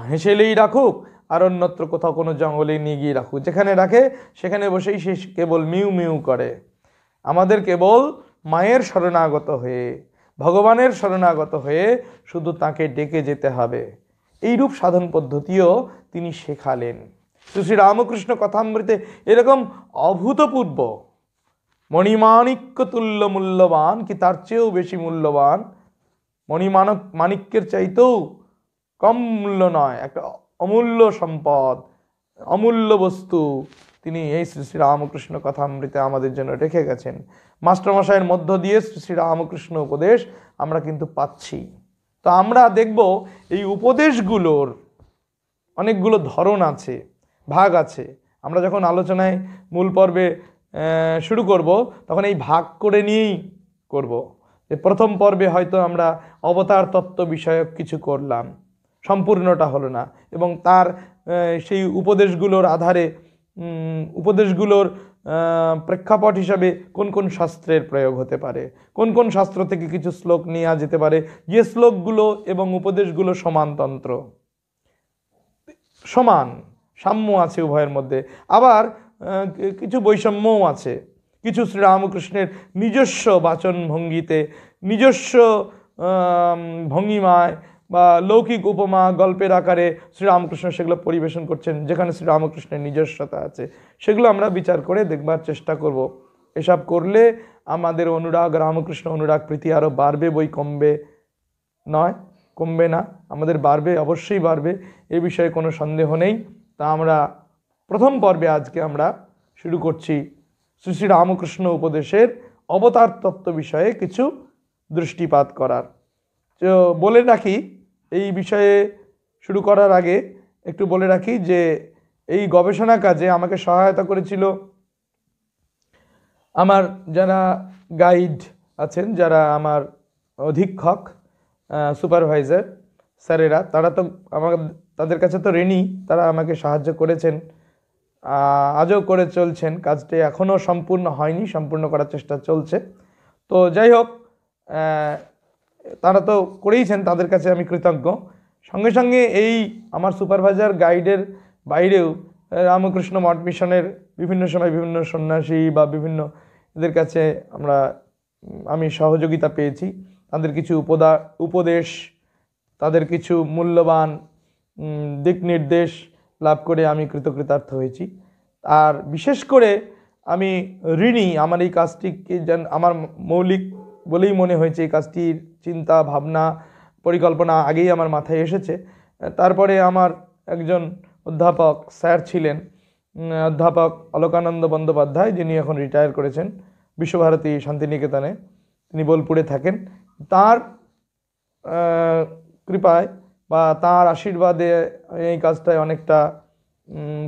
হেসেলেই রাখুক, আর অন্যত্র কোথাও কোনো জঙ্গলে নিয়ে গিয়ে রাখুক, যেখানে রাখে সেখানে বসেই সে কেবল মিউ মিউ করে। আমাদের কেবল মায়ের শরণাগত হয়ে, ভগবানের শরণাগত হয়ে শুধু তাকে ডেকে যেতে হবে। এইরূপ সাধন পদ্ধতিও তিনি শেখালেন। শ্রী রামকৃষ্ণ কথামৃতে এরকম অভূতপূর্ব মণিমাণিক্য তুল্য মূল্যবান, কি তার চেয়েও বেশি মূল্যবান, মাণিক্যের চাইতেও কম মূল্য নয়, একটা অমূল্য সম্পদ, অমূল্য বস্তু তিনি এই শ্রী শ্রী রামকৃষ্ণ কথামৃতে আমাদের জন্য রেখে গেছেন। মাস্টারমশাইয়ের মধ্য দিয়ে শ্রী শ্রী রামকৃষ্ণ উপদেশ আমরা কিন্তু পাচ্ছি। তো আমরা দেখব এই উপদেশগুলোর অনেকগুলো ধরন আছে, ভাগ আছে। আমরা যখন আলোচনায় মূল পর্বে শুরু করব তখন এই ভাগ করে নিয়েই করব। যে প্রথম পর্বে হয়তো আমরা অবতার তত্ত্ব বিষয়ক কিছু করলাম, সম্পূর্ণটা হলো না, এবং তার সেই উপদেশগুলোর আধারে উপদেশগুলোর প্রেক্ষাপট হিসাবে কোন কোন শাস্ত্রের প্রয়োগ হতে পারে, কোন কোন শাস্ত্র থেকে কিছু শ্লোক নেওয়া যেতে পারে, যে শ্লোকগুলো এবং উপদেশগুলো সমানতন্ত্র, সমান সাম্য আছে উভয়ের মধ্যে, আবার কিছু বৈষম্যও আছে। কিছু শ্রীরামকৃষ্ণের নিজস্ব বাচন ভঙ্গিতে, নিজস্ব ভঙ্গিমায় বা লৌকিক উপমা গল্পের আকারে শ্রীরামকৃষ্ণ সেগুলো পরিবেশন করছেন, যেখানে শ্রীরামকৃষ্ণের নিজস্বতা আছে, সেগুলো আমরা বিচার করে দেখবার চেষ্টা করব। এসব করলে আমাদের অনুরাগ, রামকৃষ্ণ অনুরাগ প্রীতি আরও বাড়বে, বই কমবে নয়, কমবে না, আমাদের বাড়বে, অবশ্যই বাড়বে, এ বিষয়ে কোনো সন্দেহ নেই। তা আমরা প্রথম পর্বে আজকে আমরা শুরু করছি শ্রী শ্রী রামকৃষ্ণ উপদেশের অবতার তত্ত্ব বিষয়ে কিছু দৃষ্টিপাত করার। তো বলে রাখি, এই বিষয়ে শুরু করার আগে একটু বলে রাখি যে এই গবেষণা কাজে আমাকে সহায়তা করেছিল আমার যারা গাইড আছেন, যারা আমার অধীক্ষক, সুপারভাইজার স্যারেরা, তারা তো আমার, তাদের কাছে তো ঋণী। তারা আমাকে সাহায্য করেছেন, আজও করে চলছেন। কাজটি এখনও সম্পূর্ণ হয়নি, সম্পূর্ণ করার চেষ্টা চলছে। তো যাই হোক, তারা তো করেইছেন, তাদের কাছে আমি কৃতজ্ঞ। সঙ্গে সঙ্গে এই আমার সুপারভাইজার গাইডের বাইরেও রামকৃষ্ণ মঠ মিশনের বিভিন্ন সময় বিভিন্ন সন্ন্যাসী বা বিভিন্ন এদের কাছে আমি সহযোগিতা পেয়েছি। তাদের কিছু উপদেশ, তাদের কিছু মূল্যবান দিক নির্দেশ লাভ করে আমি কৃতকৃতার্থ হয়েছি। আর বিশেষ করে আমি ঋণী। আমার এই কাজটিকে আমার মৌলিক বলেই মনে হয়েছে। এই কাজটির চিন্তা ভাবনা পরিকল্পনা আগেই আমার মাথায় এসেছে। তারপরে আমার একজন অধ্যাপক স্যার ছিলেন, অধ্যাপক অলোকানন্দ বন্দ্যোপাধ্যায়, যিনি এখন রিটায়ার করেছেন বিশ্বভারতী শান্তিনিকেতনে, তিনি বোলপুরে থাকেন। তার কৃপায় বা তার আশীর্বাদে এই কাজটায় অনেকটা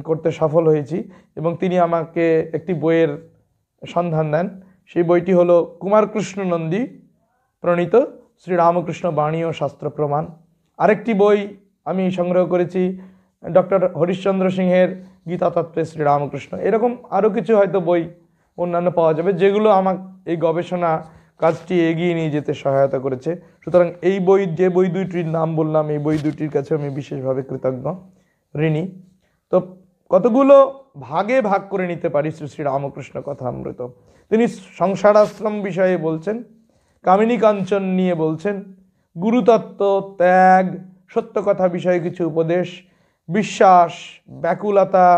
করতে সফল হয়েছি। এবং তিনি আমাকে একটি বইয়ের সন্ধান দেন। সেই বইটি হলো কুমারকৃষ্ণ নন্দী প্রণীত শ্রীরামকৃষ্ণ বাণী ও শাস্ত্র প্রমাণ। আরেকটি বই আমি সংগ্রহ করেছি ডক্টর হরিশ্চন্দ্র সিংহের গীতাতত্ত্বে শ্রীরামকৃষ্ণ। এরকম আরও কিছু হয়তো বই অন্যান্য পাওয়া যাবে, যেগুলো আমার এই গবেষণা কাজটি এগিয়ে নিয়ে যেতে সহায়তা করেছে। সুতরাং এই যে বই দুইটির নাম বললাম, এই বই দুটির কাছে আমি বিশেষভাবে কৃতজ্ঞ, ঋণী। তো কতগুলো ভাগে ভাগ করে নিতে পারি শ্রী শ্রী রামকৃষ্ণ কথামৃত। তিনি সংসারাশ্রম বিষয়ে বলছেন, কামিনী কাঞ্চন নিয়ে বলছেন, গুরুতত্ত্ব, ত্যাগ, সত্য কথা বিষয়ে কিছু উপদেশ, বিশ্বাস, ব্যাকুলতা,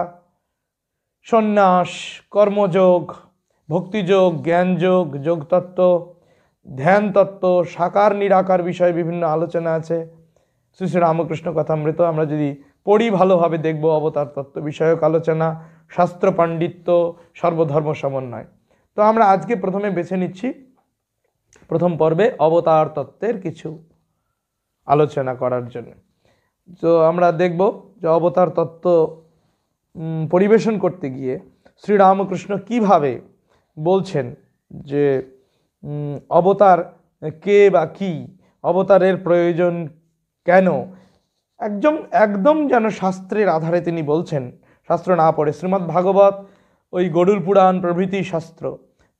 সন্ন্যাস, কর্মযোগ, ভক্তিযোগ, জ্ঞানযোগ, যোগতত্ত্ব, ধ্যানতত্ত্ব, সাকার নিরাকার বিষয়ে বিভিন্ন আলোচনা আছে শ্রী শ্রী রামকৃষ্ণ কথামৃত। আমরা যদি পড়ি ভালোভাবে দেখব অবতার তত্ত্ব বিষয়ক আলোচনা, শাস্ত্র পাণ্ডিত্য, সর্বধর্ম সমন্বয়। তো আমরা আজকে প্রথমে বেছে নিচ্ছি প্রথম পর্বে অবতার তত্ত্বের কিছু আলোচনা করার জন্য। তো আমরা দেখব যে অবতার তত্ত্ব পরিবেশন করতে গিয়ে শ্রীরামকৃষ্ণ কিভাবে বলছেন যে অবতার কে বা কি, অবতারের প্রয়োজন কেন, একদম যেন শাস্ত্রের আধারে তিনি বলছেন, শাস্ত্র না পড়ে। শ্রীমদ্ ভাগবত, ওই গরুড় পুরাণ প্রভৃতি শাস্ত্র,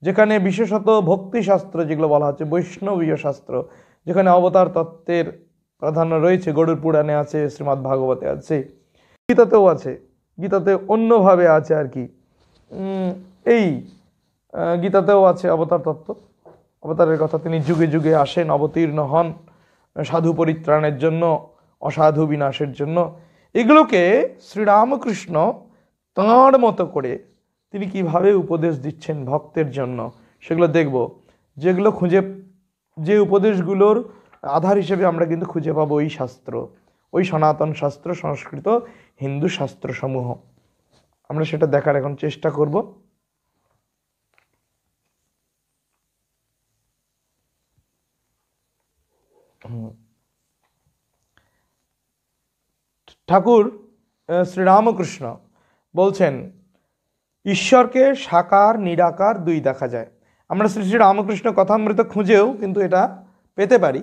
যেখানে বিশেষত ভক্তিশাস্ত্র যেগুলো বলা হচ্ছে, বৈষ্ণবীয় শাস্ত্র, যেখানে অবতার তত্ত্বের প্রাধান্য রয়েছে, গরুড় পুরাণে আছে, শ্রীমদ্ ভাগবতে আছে, গীতাতেও আছে, গীতাতে অন্যভাবে আছে আর কি। এই গীতাতেও আছে অবতার তত্ত্ব। অবতারের কথা, তিনি যুগে যুগে আসেন, অবতীর্ণ হন সাধু পরিত্রাণের জন্য, অসাধু বিনাশের জন্য। এগুলোকে শ্রীরামকৃষ্ণ তাঁর মতো করে তিনি কিভাবে উপদেশ দিচ্ছেন ভক্তের জন্য, সেগুলো দেখব। যে উপদেশগুলোর আধার হিসেবে আমরা কিন্তু খুঁজে পাবো ওই শাস্ত্র, ওই সনাতন শাস্ত্র, সংস্কৃত হিন্দু শাস্ত্রসমূহ। আমরা সেটা দেখার এখন চেষ্টা করব। ঠাকুর শ্রীরামকৃষ্ণ বলছেন, ঈশ্বরকে সাকার নিরাকার দুই দেখা যায়। আমরা শ্রী শ্রী রামকৃষ্ণ কথামৃত খুঁজেও কিন্তু এটা পেতে পারি।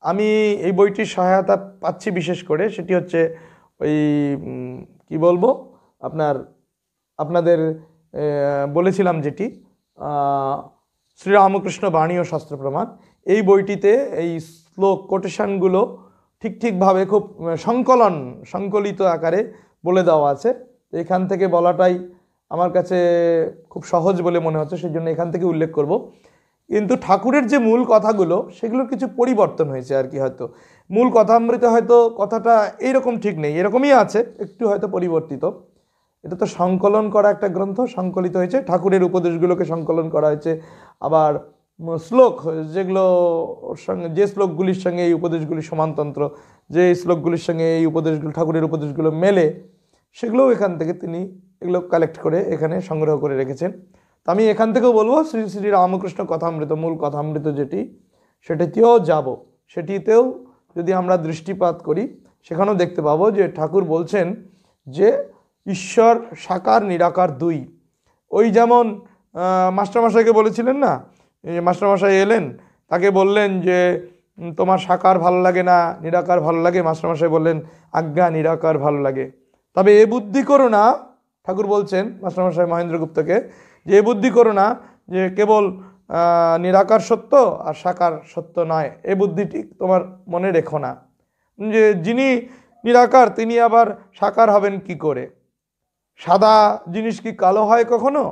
আমি এই বইটির সহায়তা পাচ্ছি বিশেষ করে, সেটি হচ্ছে ওই কি বলবো, আপনাদের বলেছিলাম যেটি শ্রীরামকৃষ্ণ বাণী ও শাস্ত্র প্রমাণ। এই বইটিতে এই শ্লোক কোটেশনগুলো ঠিকভাবে খুব সংকলিত আকারে বলে দেওয়া আছে। এখান থেকে বলাটাই আমার কাছে খুব সহজ বলে মনে হচ্ছে, সেই জন্য এখান থেকে উল্লেখ করব। কিন্তু ঠাকুরের যে মূল কথাগুলো, সেগুলোর কিছু পরিবর্তন হয়েছে আর কি। হয়তো মূল কথামৃত হয়তো কথাটা এইরকম ঠিক নেই, এরকমই আছে, একটু হয়তো পরিবর্তিত। এটা তো সংকলন করা একটা গ্রন্থ, সংকলিত হয়েছে, ঠাকুরের উপদেশগুলোকে সংকলন করা হয়েছে। আবার শ্লোক, যে শ্লোকগুলির সঙ্গে এই উপদেশগুলি সমানতন্ত্র, যে শ্লোকগুলির সঙ্গে এই উপদেশগুলো, ঠাকুরের উপদেশগুলো মেলে, সেগুলোও এখান থেকে তিনি এগুলো কালেক্ট করে এখানে সংগ্রহ করে রেখেছেন। তো আমি এখান থেকেও বলবো শ্রী শ্রী রামকৃষ্ণ কথামৃত, মূল কথামৃত যেটি, সেটিতেও যাব। সেটিতেও যদি আমরা দৃষ্টিপাত করি, সেখানেও দেখতে পাবো যে ঠাকুর বলছেন যে ঈশ্বর সাকার নিরাকার দুই। ওই যেমন মাস্টারমশাইকে বলেছিলেন না, মাস্টারমশাই এলেন, তাকে বললেন যে তোমার সাকার ভালো লাগে না নিরাকার ভালো লাগে? মাস্টারমশাই বললেন আজ্ঞা নিরাকার ভালো লাগে, তবে এ বুদ্ধি করো না, ঠাকুর বলছেন মাস্টারমশাই মহেন্দ্রগুপ্তকে, যে এ বুদ্ধি করো না যে কেবল নিরাকার সত্য আর সাকার সত্য নয়, এ বুদ্ধিটি তোমার মনে রেখো না, যে যিনি নিরাকার তিনি আবার সাকার হবেন কি করে? সাদা জিনিস কি কালো হয় কখনো?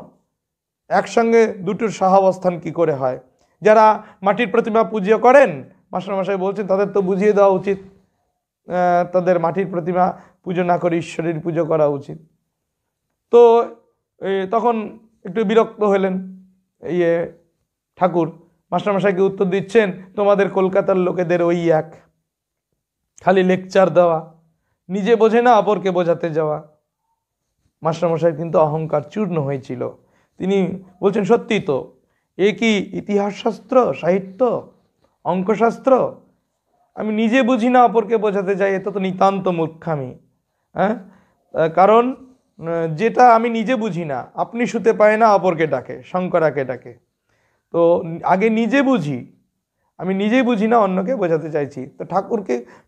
একসঙ্গে দুটোর সহাবস্থান কি করে হয়? যারা মাটির প্রতিমা পুজো করেন, মাস্টারমশাই বলছেন তাদের তো বুঝিয়ে দেওয়া উচিত, তাদের মাটির প্রতিমা পুজো না করে ঈশ্বরের পুজো করা উচিত। তো তখন একটু বিরক্ত হলেন ঠাকুর, মাস্টারমশাইকে উত্তর দিচ্ছেন তোমাদের কলকাতার লোকেদের ওই এক, খালি লেকচার দেওয়া, নিজে বোঝে না অপরকে বোঝাতে যাওয়া। মাস্টারমশাই কিন্তু অহংকার চূর্ণ হয়েছিল, তিনি বলছেন সত্যি তো, এ কি ইতিহাস শাস্ত্র, সাহিত্য, অঙ্কশাস্ত্র? আমি নিজে বুঝি না অপরকে বোঝাতে যাই, এটা তো নিতান্ত মূর্খামি। হ্যাঁ, কারণ যেটা আমি নিজে বুঝি না আপনি শুতে পায় না অপরকে ডাকে, শঙ্করাকে ডাকে। তো আগে নিজে বুঝি, আমি নিজেই বুঝি না অন্যকে বোঝাতে চাইছি। তো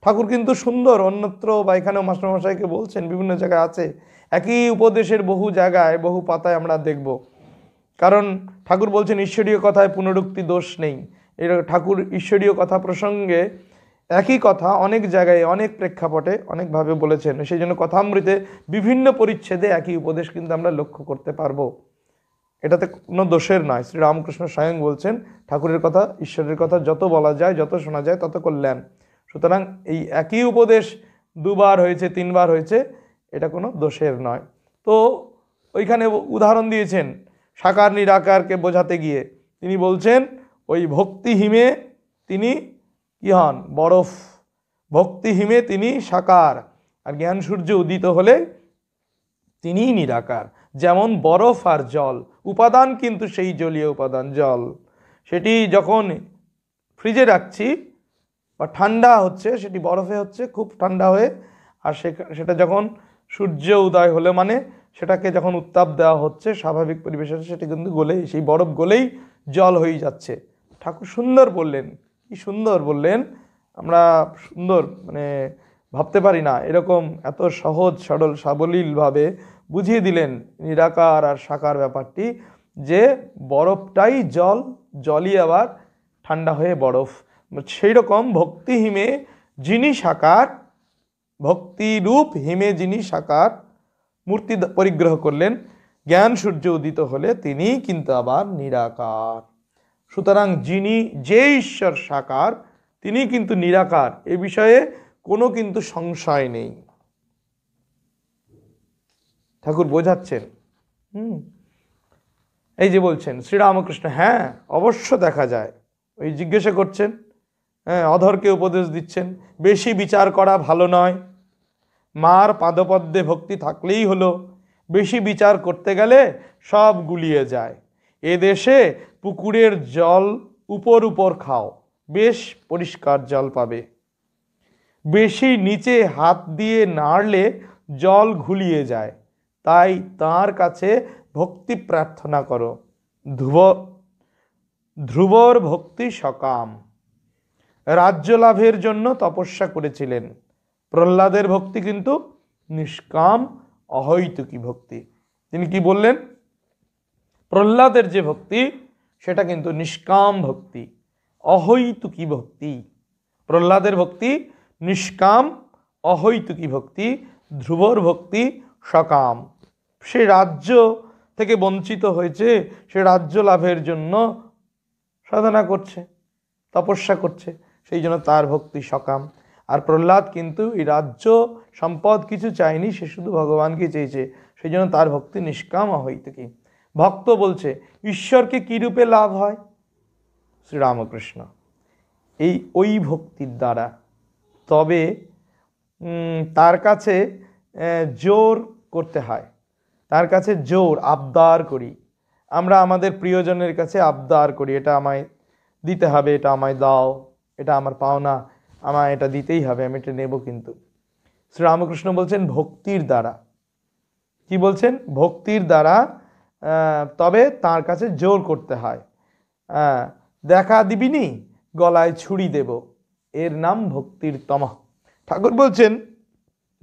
ঠাকুর কিন্তু সুন্দর, অন্যত্র বা এখানেও মাস্টারমশাইকে বলছেন, বিভিন্ন জায়গায় আছে একই উপদেশের বহু জায়গায় বহু পাতায় আমরা দেখব। কারণ ঠাকুর বলছেন ঈশ্বরীয় কথায় পুনরুক্তি দোষ নেই। এর ঠাকুর ঈশ্বরীয় কথা প্রসঙ্গে একই কথা অনেক জায়গায় অনেক প্রেক্ষাপটে অনেকভাবে বলেছেন, সেই জন্য কথামৃতে বিভিন্ন পরিচ্ছেদে একই উপদেশ কিন্তু আমরা লক্ষ্য করতে পারবো, এটাতে কোনো দোষের নয়। শ্রীরামকৃষ্ণ স্বয়ং বলছেন ঠাকুরের কথা, ঈশ্বরের কথা যত বলা যায়, যত শোনা যায় তত কল্যাণ। সুতরাং এই একই উপদেশ দুবার হয়েছে, তিনবার হয়েছে, এটা কোনো দোষের নয়। তো ওইখানে উদাহরণ দিয়েছেন সাকার নিরাকারকে বোঝাতে গিয়ে, তিনি বলছেন ওই ভক্তিহীমে তিনি কি হন? বরফ। ভক্তিহীমে তিনি সাকার, আর জ্ঞান সূর্য উদিত হলে তিনি নিরাকার। যেমন বরফ আর জল, উপাদান কিন্তু সেই জলীয় উপাদান জল, সেটি যখন ফ্রিজে রাখছি বা ঠান্ডা হচ্ছে, সেটি বরফে হচ্ছে খুব ঠান্ডা হয়ে, আর সেটা যখন সূর্য উদয় হলে মানে সেটাকে যখন উত্তাপ দেওয়া হচ্ছে স্বাভাবিক পরিবেশে, সেটি কিন্তু গলেই, সেই বরফ গলেই জল হয়ে যাচ্ছে। ঠাকুর সুন্দর বললেন, কি সুন্দর বললেন, আমরা সুন্দর মানে ভাবতে পারি না, এরকম এত সহজ সরল সাবলীলভাবে বুঝিয়ে দিলেন নিরাকার আর সাকার ব্যাপারটি, যে বরফটাই জল, জলই আবার ঠান্ডা হয়ে বরফ। সেই রকম ভক্তিহীমে যিনি সাকার, ভক্তিরূপ হিমে যিনি সাকার মূর্তি পরিগ্রহ করলেন, জ্ঞান সূর্য উদিত হলে তিনি কিন্তু আবার নিরাকার। সুতরাং যে ঈশ্বর সাকার তিনি কিন্তু নিরাকার, এ বিষয়ে কোনো কিন্তু সংশয় নেই। ঠাকুর বোঝাচ্ছেন। এই যে বলছেন শ্রীরামকৃষ্ণ, হ্যাঁ অবশ্য দেখা যায়, ওই জিজ্ঞাসা করছেন, হ্যাঁ অধরকে উপদেশ দিচ্ছেন, বেশি বিচার করা ভালো নয়, মার পাদপদ্মে ভক্তি থাকলেই হলো, বেশি বিচার করতে গেলে সব গুলিয়ে যায়। এ দেশে পুকুরের জল উপর খাও, বেশ পরিষ্কার জল পাবে, বেশি নিচে হাত দিয়ে নাড়লে জল ঘুলিয়ে যায়, তাই তার কাছে ভক্তি প্রার্থনা করো। ধ্রুবর ভক্তি সকাম, রাজ্য লাভের জন্য তপস্যা করেছিলেন। প্রহ্লাদের ভক্তি কিন্তু নিষ্কাম অহৈতুকী ভক্তি। তিনি কি বললেন? প্রহ্লাদের যে ভক্তি সেটা কিন্তু নিষ্কাম ভক্তি, অহৈতুকী ভক্তি। প্রহ্লাদের ভক্তি নিষ্কাম অহৈতুকী ভক্তি, ধ্রুবর ভক্তি সকাম। সে রাজ্য থেকে বঞ্চিত হয়েছে, সে রাজ্য লাভের জন্য সাধনা করছে, তপস্যা করছে, সেই জন্য তার ভক্তি সকাম। আর প্রহ্লাদ কিন্তু এই রাজ্য সম্পদ কিছু চায়নি, সে শুধু ভগবানকে চেয়েছে, সেই জন্য তার ভক্তি নিষ্কাম অহৈতুকী। ভক্ত বলছে ঈশ্বরকে কি রূপে লাভ হয়? শ্রীরামকৃষ্ণ ওই ভক্তির দ্বারা। তবে তার কাছে জোর করতে হয়, তার কাছে জোর আবদার করি আমরা, আমাদের প্রিয়জনের কাছে আবদার করি, এটা আমায় দিতে হবে, এটা আমায় দাও, এটা আমার পাওনা, আমায় এটা দিতেই হবে, আমি এটা নেব। কিন্তু শ্রীরামকৃষ্ণ বলছেন ভক্তির দ্বারা, কি বলছেন? ভক্তির দ্বারা তবে তার কাছে জোর করতে হয়। দেখা দিবিনি, গলায় ছুরি দেব, এর নাম ভক্তির তমঃ। ঠাকুর বলছেন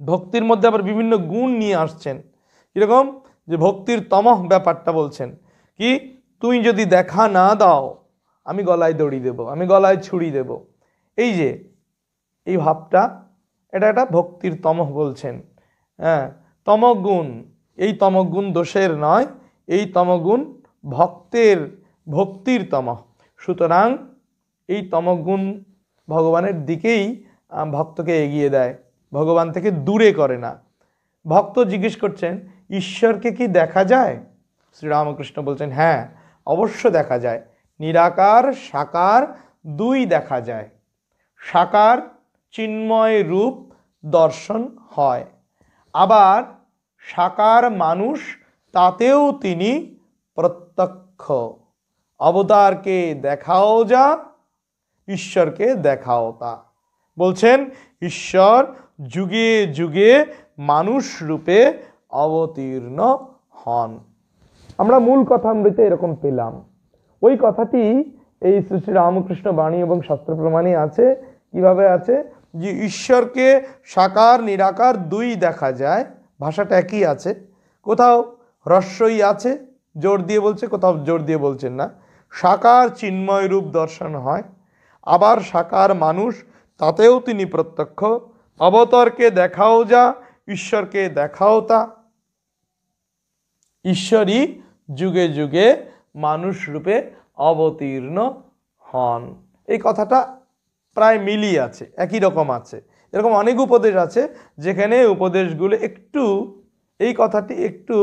ভক্তির মধ্যে আবার বিভিন্ন গুণ নিয়ে আসছেন। কীরকম? যে ভক্তির তমঃ ব্যাপারটা বলছেন কি, তুই যদি দেখা না দাও আমি গলায় দড়ি দেব, আমি গলায় ছুরি দেব। এই যে এই ভাবটা, এটা একটা ভক্তির তমঃ বলছেন। তমগুণ, এই তমগুণ দোষের নয়, এই তমগুণ ভক্তির তমঃ। সুতরাং এই তমগুণ ভগবানের দিকেই ভক্তকে এগিয়ে দেয়, ভগবান থেকে দূরে করে না। ভক্ত জিজ্ঞেস করছেন ঈশ্বরকে কি দেখা যায়? শ্রীরামকৃষ্ণ বলছেন হ্যাঁ, অবশ্য দেখা যায়। নিরাকার সাকার দুই দেখা যায়। সাকার চিন্ময় রূপ দর্শন হয়, আবার সাকার মানুষ, তাতেও তিনি প্রত্যক্ষ। অবতারকে দেখাও যা, ঈশ্বরকে দেখাও তা। বলছেন ঈশ্বর যুগে যুগে মানুষ রূপে অবতীর্ণ হন। আমরা মূল কথামৃতে এরকম পেলাম। ওই কথাটি এই শ্রী রামকৃষ্ণ বাণী এবং শাস্ত্র প্রমাণে আছে। কিভাবে আছে? যে ঈশ্বরকে সাকার নিরাকার দুই দেখা যায়, ভাষাটা একই আছে, কোথাও হ্রস্বই আছে জোর দিয়ে বলছে, কোথাও জোর দিয়ে বলছেন না। সাকার চিন্ময় রূপ দর্শন হয়, আবার সাকার মানুষ, তাতেও তিনি প্রত্যক্ষ। অবতারকে দেখাও যা, ঈশ্বরকে দেখাও তা। ঈশ্বরই যুগে যুগে মানুষ রূপে অবতীর্ণ হন। এই কথাটা প্রায় মিলিয়ে আছে, একই রকম আছে। এরকম অনেক উপদেশ আছে যেখানে উপদেশগুলো একটু, এই কথাটি একটু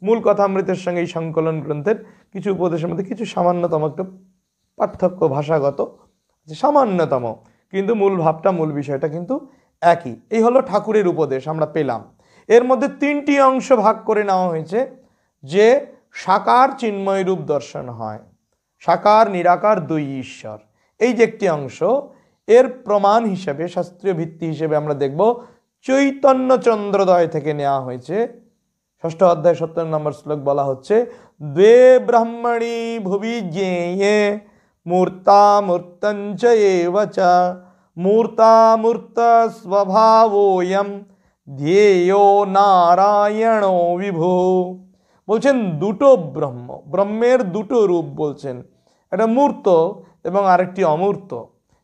মূল কথামৃতের সঙ্গে এই সংকলন গ্রন্থের কিছু উপদেশের মধ্যে কিছু সামান্যতম একটু পার্থক্য ভাষাগত, সামান্যতম, কিন্তু মূল ভাবটা, মূল বিষয়টা কিন্তু একই। এই হলো ঠাকুরের উপদেশ আমরা পেলাম। এর মধ্যে তিনটি অংশ ভাগ করে নেওয়া হয়েছে। যে সাকার চিন্ময় রূপ দর্শন হয়, সাকার নিরাকার দুই ঈশ্বর, এই যে একটি অংশ, এর প্রমাণ হিসেবে, শাস্ত্রীয় ভিত্তি হিসেবে আমরা দেখব চৈতন্য চন্দ্রোদয় থেকে নেওয়া হয়েছে। 6ষ্ঠ অধ্যায় 70 নম্বর শ্লোক বলা হচ্ছে, দ্বে ব্রহ্মণি ভুবি জ্ঞেয়ে মূর্তামূর্তঞ্চ এব চ মূর্তামূর্ত স্বভাবোয়ম ধ্যেয়ো নারায়ণো বিভু। বলছেন দুটো ব্রহ্ম, ব্রহ্মের দুটো রূপ বলছেন, একটা মূর্ত এবং আরেকটি অমূর্ত।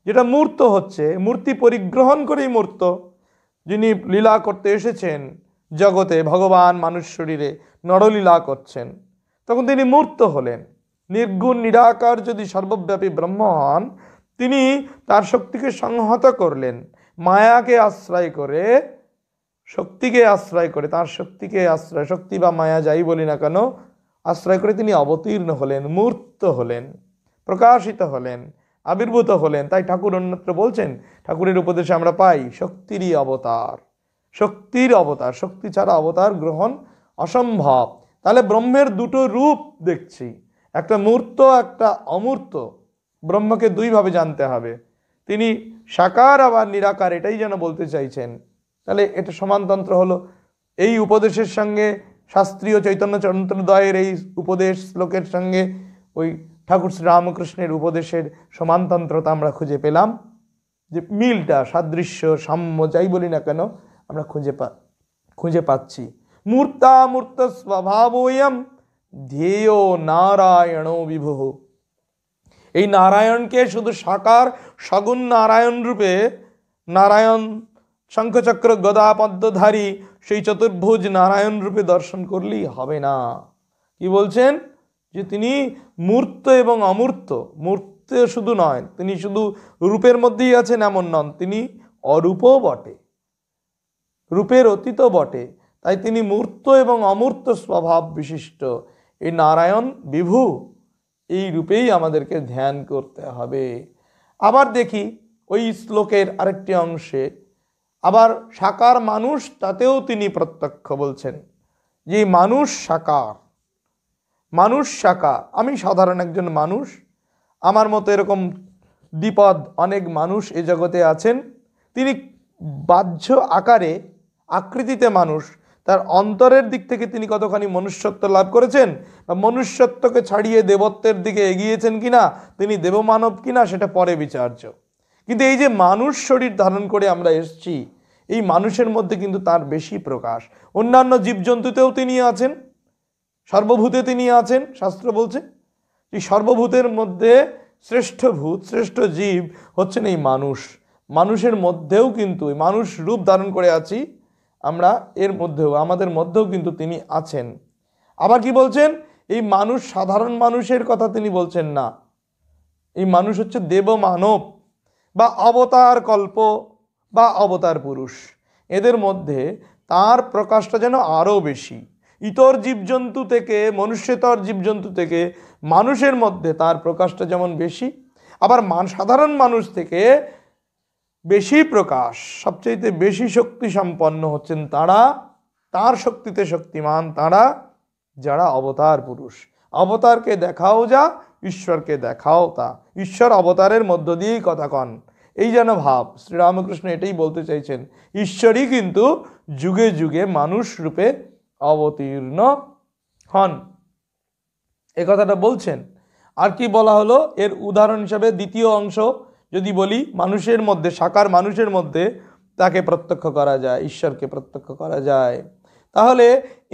যেটা মূর্ত হচ্ছে মূর্তি পরিগ্রহণ করেই মূর্ত, যিনি লীলা করতে এসেছেন জগতে, ভগবান মানুষ শরীরে নরলীলা করছেন, তখন তিনি মূর্ত হলেন। নির্গুণ নিরাকার যদি সর্বব্যাপী ব্রহ্ম হন, তিনি তার শক্তিকে সংহত করলেন, মায়াকে আশ্রয় করে, শক্তিকে আশ্রয় করে, তার শক্তিকে আশ্রয়, শক্তি বা মায়া যাই বলি না কেন, আশ্রয় করে তিনি অবতীর্ণ হলেন, মূর্ত হলেন, প্রকাশিত হলেন, আবির্ভূত হলেন। তাই ঠাকুর অন্যত্র বলছেন, ঠাকুরের উপদেশে আমরা পাই শক্তিরই অবতার, শক্তির অবতার, শক্তি ছাড়া অবতার গ্রহণ অসম্ভব। তাহলে ব্রহ্মের দুটো রূপ দেখছি, একটা মূর্ত একটা অমূর্ত। ব্রহ্মকে দুইভাবে জানতে হবে, তিনি সাকার আবার নিরাকার, এটাই যেন বলতে চাইছেন। তাহলে এটা সমানতন্ত্র হলো। এই উপদেশের সঙ্গে শাস্ত্রীয় চৈতন্য চন্দ্রোদয়ের এই উপদেশ শ্লোকের সঙ্গে ওই ঠাকুর শ্রীরামকৃষ্ণের উপদেশের সমানতন্ত্রতা আমরা খুঁজে পেলাম। যে মিলটা, সাদৃশ্য, সাম্য যাই বলি না কেন, আমরা খুঁজে পাচ্ছি। মূর্তামূর্ত স্বভাবোয়ম ধ্যেয়ো নারায়ণো বিভু। এই নারায়ণকে শুধু সাকার সগুণ নারায়ণ রূপে, নারায়ণ শঙ্খচক্র গদা পদ্মধারী সেই চতুর্ভুজ নারায়ণ রূপে দর্শন করলেই হবে না। কি বলছেন? যে তিনি মূর্ত এবং অমূর্ত। মূর্ত শুধু নয়, তিনি শুধু রূপের মধ্যেই আছেন এমন নন, তিনি অরূপও বটে, রূপের অতীত বটে। তাই তিনি মূর্ত এবং অমূর্ত স্বভাব বিশিষ্ট। এই নারায়ণ বিভু, এই রূপেই আমাদেরকে ধ্যান করতে হবে। আবার দেখি ওই শ্লোকের আরেকটি অংশে, আবার সাকার মানুষ, তাতেও তিনি প্রত্যক্ষ বলছেন। যে মানুষ সাকার, মানুষ সাকার, আমি সাধারণ একজন মানুষ, আমার মতো এরকম দ্বিপদ অনেক মানুষ এ জগতে আছেন। তিনি বাহ্য আকারে, আকৃতিতে মানুষ, তার অন্তরের দিক থেকে তিনি কতখানি মনুষ্যত্ব লাভ করেছেন বা মনুষ্যত্বকে ছাড়িয়ে দেবত্বের দিকে এগিয়েছেন কিনা, তিনি দেবমানব কিনা, সেটা পরে বিচার্য। কিন্তু এই যে মানুষ শরীর ধারণ করে আমরা এসেছি, এই মানুষের মধ্যে কিন্তু তার বেশি প্রকাশ। অন্যান্য জীবজন্তুতেও তিনি আছেন, সর্বভূতে তিনি আছেন। শাস্ত্র বলছে এই সর্বভূতের মধ্যে শ্রেষ্ঠ ভূত, শ্রেষ্ঠ জীব হচ্ছেন এই মানুষ। মানুষের মধ্যেও কিন্তু মানুষ রূপ ধারণ করে আছি আমরা, এর মধ্যেও আমাদের মধ্যেও কিন্তু তিনি আছেন। আবার কি বলছেন, এই মানুষ সাধারণ মানুষের কথা তিনি বলছেন না, এই মানুষ হচ্ছে দেব মানব বা অবতার কল্প বা অবতার পুরুষ। এদের মধ্যে তার প্রকাশটা যেন আরও বেশি। ইতর জীবজন্তু থেকে, মনুষ্যতর জীবজন্তু থেকে মানুষের মধ্যে তার প্রকাশটা যেমন বেশি, আবার সাধারণ মানুষ থেকে বেশি প্রকাশ, সবচেয়ে বেশি শক্তি সম্পন্ন হচ্ছেন তারা, তার শক্তিতে শক্তিমান তারা যারা অবতার পুরুষ। অবতারকে দেখাও যা, ঈশ্বরকে দেখাও তা। ঈশ্বর অবতারের মধ্য দিয়েই কথা কন, এই যেন ভাব। শ্রীরামকৃষ্ণ এটাই বলতে চাইছেন, ঈশ্বরই কিন্তু যুগে যুগে মানুষ রূপে অবতীর্ণ হন, এ কথাটা বলছেন। আর কি বলা হলো এর উদাহরণ হিসাবে, দ্বিতীয় অংশ যদি বলি, মানুষের মধ্যে, সাকার মানুষের মধ্যে তাকে প্রত্যক্ষ করা যায়, ঈশ্বরকে প্রত্যক্ষ করা যায়। তাহলে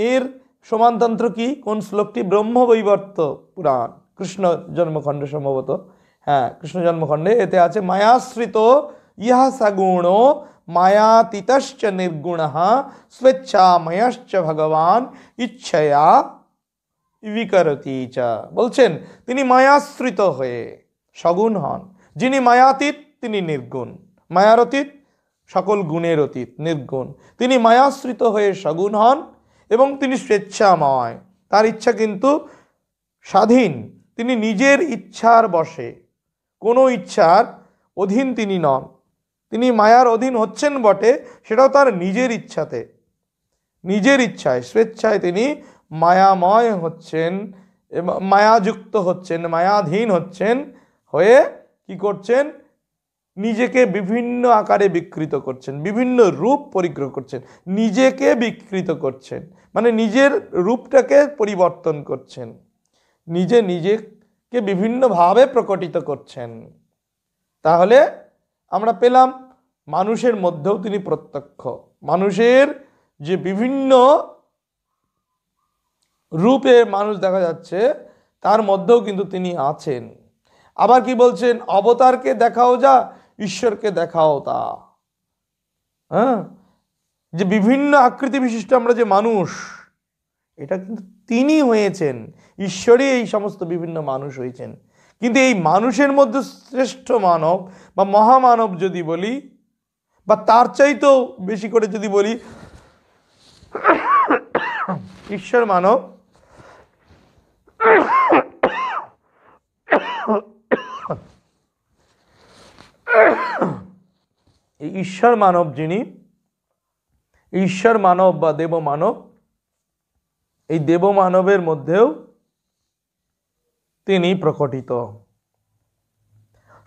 এর সমানতন্ত্র কি? কোন শ্লোকটি? ব্রহ্মবৈবর্ত পুরাণ, কৃষ্ণ জন্মখণ্ড সম্ভবত, হ্যাঁ কৃষ্ণ জন্মখণ্ডে। এতে আছে মায়াশ্রিত ইহা সগুণ মায়াতীতশ্চ নির্গুণঃ স্বেচ্ছাময়শ্চ ভগবান ইচ্ছয়া বিকরতি চ। বলছেন তিনি মায়াশ্রিত হয়ে সগুণ হন। যিনি মায়াতীত তিনি নির্গুণ, মায়ার অতীত, সকল গুণের অতীত, নির্গুণ। তিনি মায়াশ্রিত হয়ে সগুণ হন এবং তিনি স্বেচ্ছাময়, তার ইচ্ছা কিন্তু স্বাধীন। তিনি নিজের ইচ্ছার বশে, কোনো ইচ্ছার অধীন তিনি নন। তিনি মায়ার অধীন হচ্ছেন বটে, সেটাও তার নিজের ইচ্ছাতে, নিজের ইচ্ছায়, স্বেচ্ছায় তিনি মায়াময় হচ্ছেন এবং মায়াযুক্ত হচ্ছেন, মায়াধীন হচ্ছেন, হয়ে কি করছেন? নিজেকে বিভিন্ন আকারে বিকৃত করছেন, বিভিন্ন রূপ পরিগ্রহ করছেন, নিজেকে বিকৃত করছেন, মানে নিজের রূপটাকে পরিবর্তন করছেন, নিজেকে বিভিন্নভাবে প্রকটিত করছেন। তাহলে আমরা পেলাম মানুষের মধ্যেও তিনি প্রত্যক্ষ, মানুষের যে বিভিন্ন রূপে মানুষ দেখা যাচ্ছে তার মধ্যেও কিন্তু তিনি আছেন। আবার কি বলছেন? অবতারকে দেখাও যা, ঈশ্বরকে দেখাও তা। হ্যাঁ, যে বিভিন্ন আকৃতি বিশিষ্ট আমরা যে মানুষ, এটা কিন্তু তিনি হয়েছেন, ঈশ্বরই এই সমস্ত বিভিন্ন মানুষ হয়েছেন। কিন্তু এই মানুষের মধ্যে শ্রেষ্ঠ মানব বা মহামানব যদি বলি, বা তার চাইতেও বেশি করে যদি বলি ঈশ্বর মানব, এই ঈশ্বর মানব যিনি, ঈশ্বর মানব বা দেব মানব, এই দেব মানবের মধ্যেও তিনি প্রকটিত।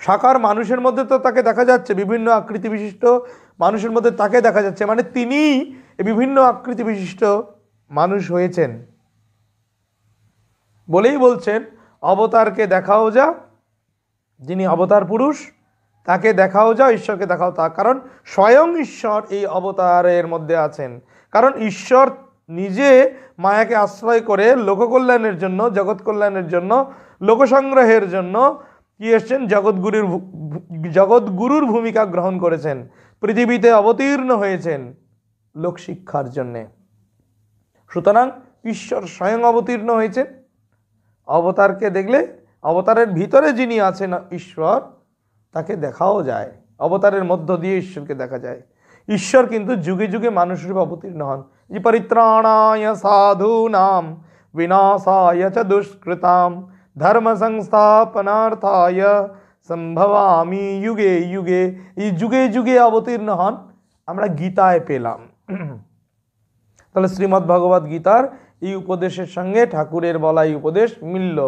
সাকার মানুষের মধ্যে তো তাকে দেখা যাচ্ছে, বিভিন্ন আকৃতি বিশিষ্ট মানুষের মধ্যে তাকে দেখা যাচ্ছে, মানে তিনি বিভিন্ন আকৃতি বিশিষ্ট মানুষ হয়েছেন বলেই বলছেন অবতারকে দেখাও যা, যিনি অবতার পুরুষ তাকে দেখাও যা, ঈশ্বরকে দেখাও তা। কারণ স্বয়ং ঈশ্বর এই অবতারের মধ্যে আছেন। কারণ ঈশ্বর নিজে মায়াকে আশ্রয় করে লোককল্যাণের জন্য, জগৎ কল্যাণের জন্য, লোকসংগ্রহের জন্য কি এসছেন? জগৎগুরুর ভূমিকা গ্রহণ করেছেন, পৃথিবীতে অবতীর্ণ হয়েছেন লোকশিক্ষার জন্যে। সুতরাং ঈশ্বর স্বয়ং অবতীর্ণ হয়েছেন। অবতারকে দেখলে, অবতারের ভিতরে যিনি আছেন ঈশ্বর, তাকে দেখাও যায়, অবতারের মধ্য দিয়ে ঈশ্বরকে দেখা যায়। ঈশ্বর কিন্তু যুগে যুগে মানুষরূপে অবতীর্ণ হন। যে পরিত্রাণায় সাধূনাম বিনাশায় চ দুষ্কৃতাম ধর্ম সংস্থাপনার্থায় সম্ভবামি যুগে যুগে, এই যুগে যুগে অবতীর্ণ হন আমরা গীতায় পেলাম। তাহলে শ্রীমদ্ ভগবদ গীতার এই উপদেশের সঙ্গে ঠাকুরের বলা এই উপদেশ মিলল,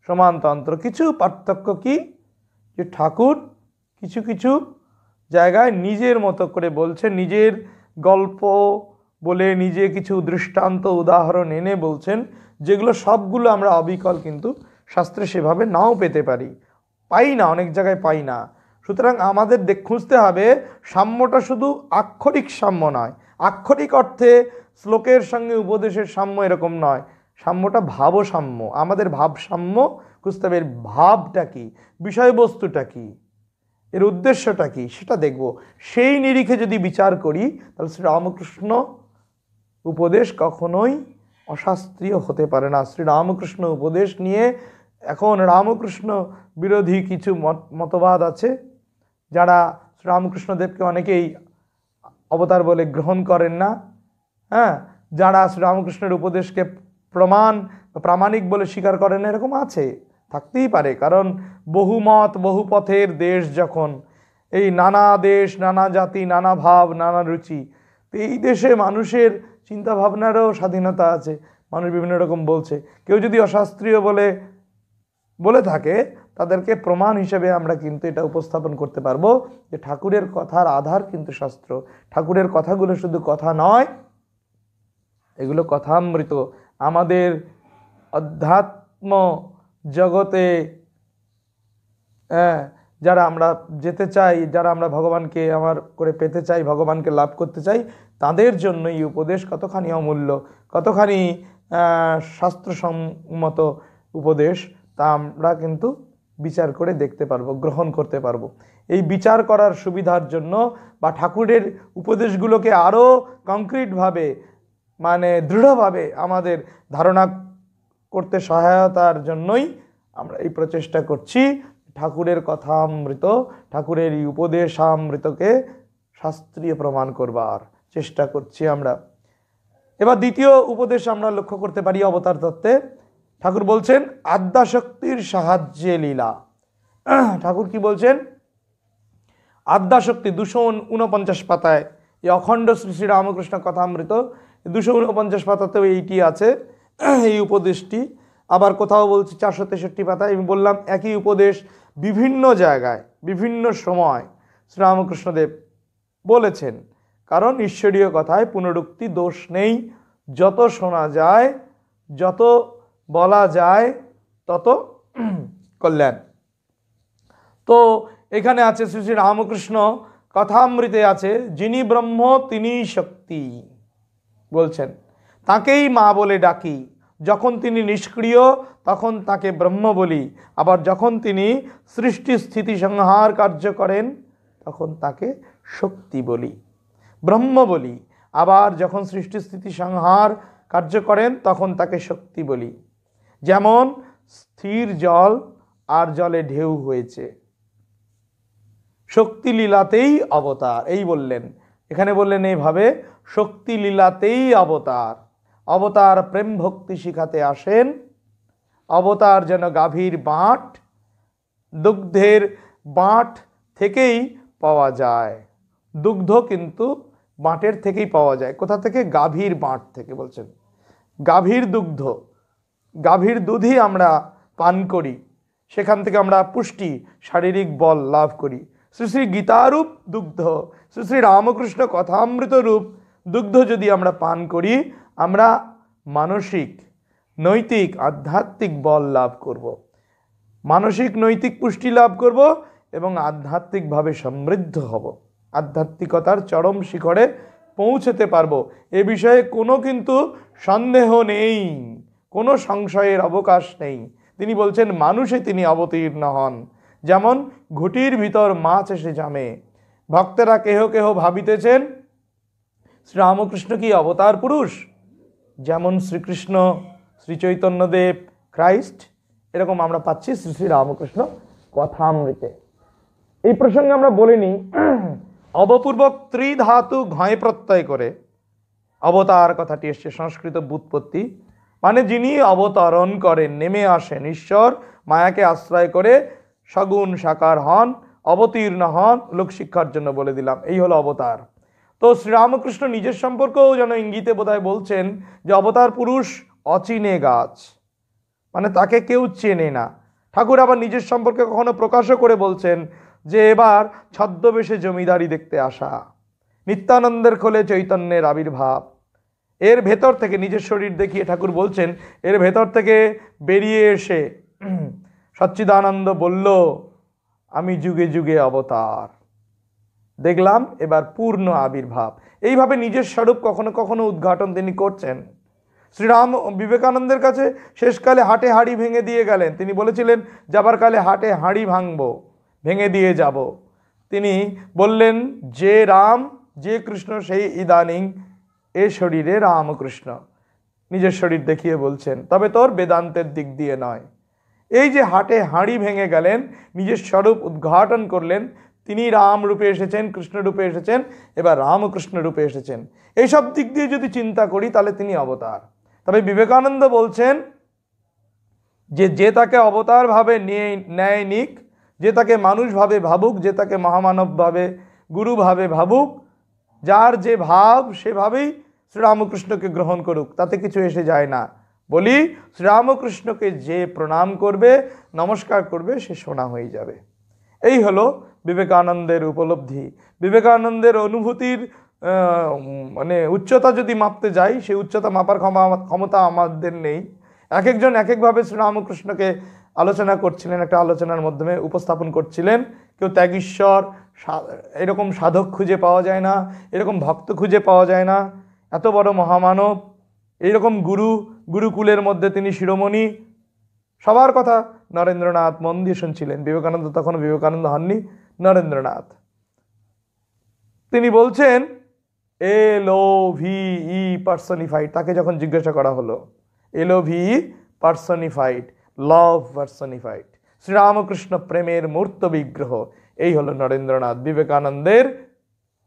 সমানতন্ত্র। কিছু পার্থক্য কি? যে ঠাকুর কিছু কিছু জায়গায় নিজের মতো করে বলছেন, নিজের গল্প বলে নিজে কিছু দৃষ্টান্ত উদাহরণ এনে বলছেন, যেগুলো সবগুলো আমরা অবিকল কিন্তু শাস্ত্রে সেভাবে নাও পেতে পারি, পাই না, অনেক জায়গায় পাই না। সুতরাং আমাদের খুঁজতে হবে সাম্যটা শুধু আক্ষরিক সাম্য নয়, আক্ষরিক অর্থে শ্লোকের সঙ্গে উপদেশের সাম্য এরকম নয়, সাম্যটা ভাবসাম্য। আমাদের ভাবসাম্য খুঁজতে হবে, এর ভাবটা কি, বিষয়বস্তুটা কি, এর উদ্দেশ্যটা কি, সেটা দেখব। সেই নিরিখে যদি বিচার করি তাহলে শ্রীরামকৃষ্ণ উপদেশ কখনোই অশাস্ত্রীয় হতে পারে না। শ্রীরামকৃষ্ণ উপদেশ নিয়ে এখন রামকৃষ্ণ বিরোধী কিছু মতবাদ আছে, যারা শ্রীরামকৃষ্ণদেবকে অনেকেই অবতার বলে গ্রহণ করেন না, হ্যাঁ, যারা শ্রীরামকৃষ্ণের উপদেশকে প্রামাণিক বলে স্বীকার করেন না, এরকম আছে, থাকতেই পারে। কারণ বহুমত বহু পথের দেশ, যখন এই নানা দেশ, নানা জাতি, নানা ভাব, নানা রুচি, তো এই দেশে মানুষের চিন্তা ভাবনারও স্বাধীনতা আছে, মানুষ বিভিন্ন রকম বলছে। কেউ যদি অশাস্ত্রীয় বলে থাকে, তাদেরকে প্রমাণ হিসেবে আমরা কিন্তু এটা উপস্থাপন করতে পারবো যে ঠাকুরের কথার আধার কিন্তু শাস্ত্র। ঠাকুরের কথাগুলো শুধু কথা নয়, এগুলো কথামৃত। আমাদের অধ্যাত্ম জগতে যারা আমরা যেতে চাই, যারা আমরা ভগবানকে আমার করে পেতে চাই, ভগবানকে লাভ করতে চাই, তাদের জন্য এই উপদেশ কতখানি অমূল্য, কতখানি শাস্ত্রসম্মত উপদেশ, তা আমরা কিন্তু বিচার করে দেখতে পারবো, গ্রহণ করতে পারবো। এই বিচার করার সুবিধার জন্য বা ঠাকুরের উপদেশগুলোকে আরও কংক্রিটভাবে, মানে দৃঢ়ভাবে আমাদের ধারণা করতে সহায়তার জন্যই আমরা এই প্রচেষ্টা করছি, ঠাকুরের কথামৃত, ঠাকুরের এই উপদেশামৃতকে শাস্ত্রীয় প্রমাণ করবার চেষ্টা করছি আমরা। এবার দ্বিতীয় উপদেশ আমরা লক্ষ্য করতে পারি অবতার তত্ত্বে। ঠাকুর বলছেন আদ্যাশক্তির সাহায্যে লীলা। ঠাকুর কি বলছেন? আদ্যাশক্তি 249 পাতায়, এই অখণ্ড শ্রী শ্রী রামকৃষ্ণ কথামৃত 249 পাতাতেও এইটি আছে, এই উপদেশটি। আবার কোথাও বলছি 463 পাতায়। আমি বললাম একই উপদেশ বিভিন্ন জায়গায় বিভিন্ন সময় শ্রীরামকৃষ্ণদেব বলেছেন, কারণ ঈশ্বরীয় কথায় পুনরুক্তি দোষ নেই। যত শোনা যায়, যত বলা যায়, তত কল্যাণ। তো এখানে আছে শ্রী শ্রী রামকৃষ্ণ কথামৃতে আছে, যিনি ব্রহ্ম তিনি শক্তি বলছেন, তাকেই মা বলে ডাকি। যখন তিনি নিষ্ক্রিয় তখন তাকে ব্রহ্ম বলি, আবার যখন তিনি সৃষ্টি স্থিতি সংহার কার্য করেন তখন তাকে শক্তি বলি, ব্রহ্ম বলি। আবার যখন সৃষ্টি স্থিতি সংহার কার্য করেন তখন তাকে শক্তি বলি। যেমন স্থির জল আর জলে ঢেউ হয়েছে, শক্তি লীলাতেই অবতার, এই বললেন। এখানে বললেন এইভাবে, শক্তি লীলাতেই অবতার। অবতার প্রেম ভক্তি শিখাতে আসেন। অবতার যেন গাভীর বাঁট, দুগ্ধের বাঁট থেকেই পাওয়া যায়। দুগ্ধ কিন্তু বাঁটের থেকেই পাওয়া যায়। কোথা থেকে? গাভীর বাঁট থেকে বলছেন। গাভীর দুগ্ধ, গাভীর দুধই আমরা পান করি, সেখান থেকে আমরা পুষ্টি, শারীরিক বল লাভ করি। শ্রী শ্রী গীতারূপ দুগ্ধ, শ্রী শ্রী রামকৃষ্ণ কথামৃত রূপ দুগ্ধ যদি আমরা পান করি, আমরা মানসিক, নৈতিক, আধ্যাত্মিক বল লাভ করব, মানসিক নৈতিক পুষ্টি লাভ করব এবং আধ্যাত্মিকভাবে সমৃদ্ধ হব, আধ্যাত্মিকতার চরম শিখরে পৌঁছতে পারবো। এ বিষয়ে কোনো কিন্তু সন্দেহ নেই, কোনো সংশয়ের অবকাশ নেই। তিনি বলছেন মানুষে তিনি অবতীর্ণ হন, যেমন ঘুটির ভিতর মাছ এসে জামে। ভক্তেরা কেহ কেহ ভাবিতেছেন শ্রীরামকৃষ্ণ কি অবতার পুরুষ, যেমন শ্রীকৃষ্ণ, শ্রী চৈতন্যদেব, খ্রাইস্ট, এরকম আমরা পাচ্ছি শ্রী শ্রী রামকৃষ্ণ কথামৃতে। এই প্রসঙ্গে আমরা বলিনি, অবপূর্বক ত্রিধাতু ঘয় প্রত্যয় করে অবতার কথাটি এসছে, সংস্কৃত ব্যুৎপত্তি, মানে যিনি অবতরণ করেন, নেমে আসেন, ঈশ্বর মায়াকে আশ্রয় করে সগুণ সাকার হন, অবতীর্ণ হন, লোকশিক্ষার জন্য বলে দিলাম, এই হলো অবতার। তো শ্রীরামকৃষ্ণ নিজের সম্পর্কেও যেন ইঙ্গিতে বোধহয় বলছেন যে অবতার পুরুষ অচিনে গাছ, মানে তাকে কেউ চেনে না। ঠাকুর আবার নিজের সম্পর্কে কখনো প্রকাশও করে বলছেন যে এবার ছদ্মবেশে জমিদারি দেখতে আসা, নিত্যানন্দের কোলে চৈতন্যের আবির্ভাব, এর ভেতর থেকে নিজের শরীর দেখিয়ে ঠাকুর বলছেন, এর ভেতর থেকে বেরিয়ে এসে সচ্চিদানন্দ বলল, আমি যুগে যুগে অবতার। দেখলাম এবার পূর্ণ আবির্ভাব। এইভাবে নিজের স্বরূপ কখনো কখনো উদ্ঘাটন তিনি করছেন। শ্রীরাম বিবেকানন্দের কাছে শেষকালে হাটে হাঁড়ি ভেঙে দিয়ে গেলেন। তিনি বলেছিলেন, যাবার কালে হাটে হাঁড়ি ভাঙবো, ভেঙে দিয়ে যাব। তিনি বললেন, যে রাম যে কৃষ্ণ সেই ইদানিং এ শরীরে রামকৃষ্ণ। নিজের শরীর দেখিয়ে বলছেন, তবে তোর বেদান্তের দিক দিয়ে নয়। এই যে হাটে হাঁড়ি ভেঙে গেলেন, নিজের স্বরূপ উদ্ঘাটন করলেন, তিনি রাম রূপে এসেছেন, কৃষ্ণ রূপে এসেছেন, এবার রামকৃষ্ণ রূপে এসেছেন। এইসব দিক দিয়ে যদি চিন্তা করি তাহলে তিনি অবতার। তবে বিবেকানন্দ বলছেন যে যে তাকে অবতার ভাবে নেয় নিক, যে তাকে মানুষ ভাবে ভাবুক, যে তাকে মহামানব ভাবে গুরু ভাবে ভাবুক, যার যে ভাব সেভাবেই শ্রীরামকৃষ্ণকে গ্রহণ করুক, তাতে কিছু এসে যায় না। বলি, শ্রীরামকৃষ্ণকে যে প্রণাম করবে, নমস্কার করবে, সে সোনা হয়ে যাবে। এই হলো বিবেকানন্দের উপলব্ধি। বিবেকানন্দের অনুভূতির মানে উচ্চতা যদি মাপতে যাই, সেই উচ্চতা মাপার ক্ষমতা আমাদের নেই। এক একজন এক একভাবে শ্রীরামকৃষ্ণকে আলোচনা করছিলেন, একটা আলোচনার মাধ্যমে উপস্থাপন করছিলেন। কেউ ত্যাগীশ্বর, এরকম সাধক খুঁজে পাওয়া যায় না, এরকম ভক্ত খুঁজে পাওয়া যায় না, এত বড় মহামানব, এইরকম গুরুকুলের মধ্যে তিনি শিরোমণি। সবার কথা নরেন্দ্রনাথ মন দিয়ে শুনছিলেন। বিবেকানন্দ তখন বিবেকানন্দ হননি, নরেন্দ্রনাথ। তিনি বলছেন LOVE পার্সনিফাইড। তাকে যখন জিজ্ঞাসা করা হলো, LOVE personified, love personified, Sri Ramakrishna প্রেমের মূর্ত বিগ্রহ। এই হলো নরেন্দ্রনাথ বিবেকানন্দের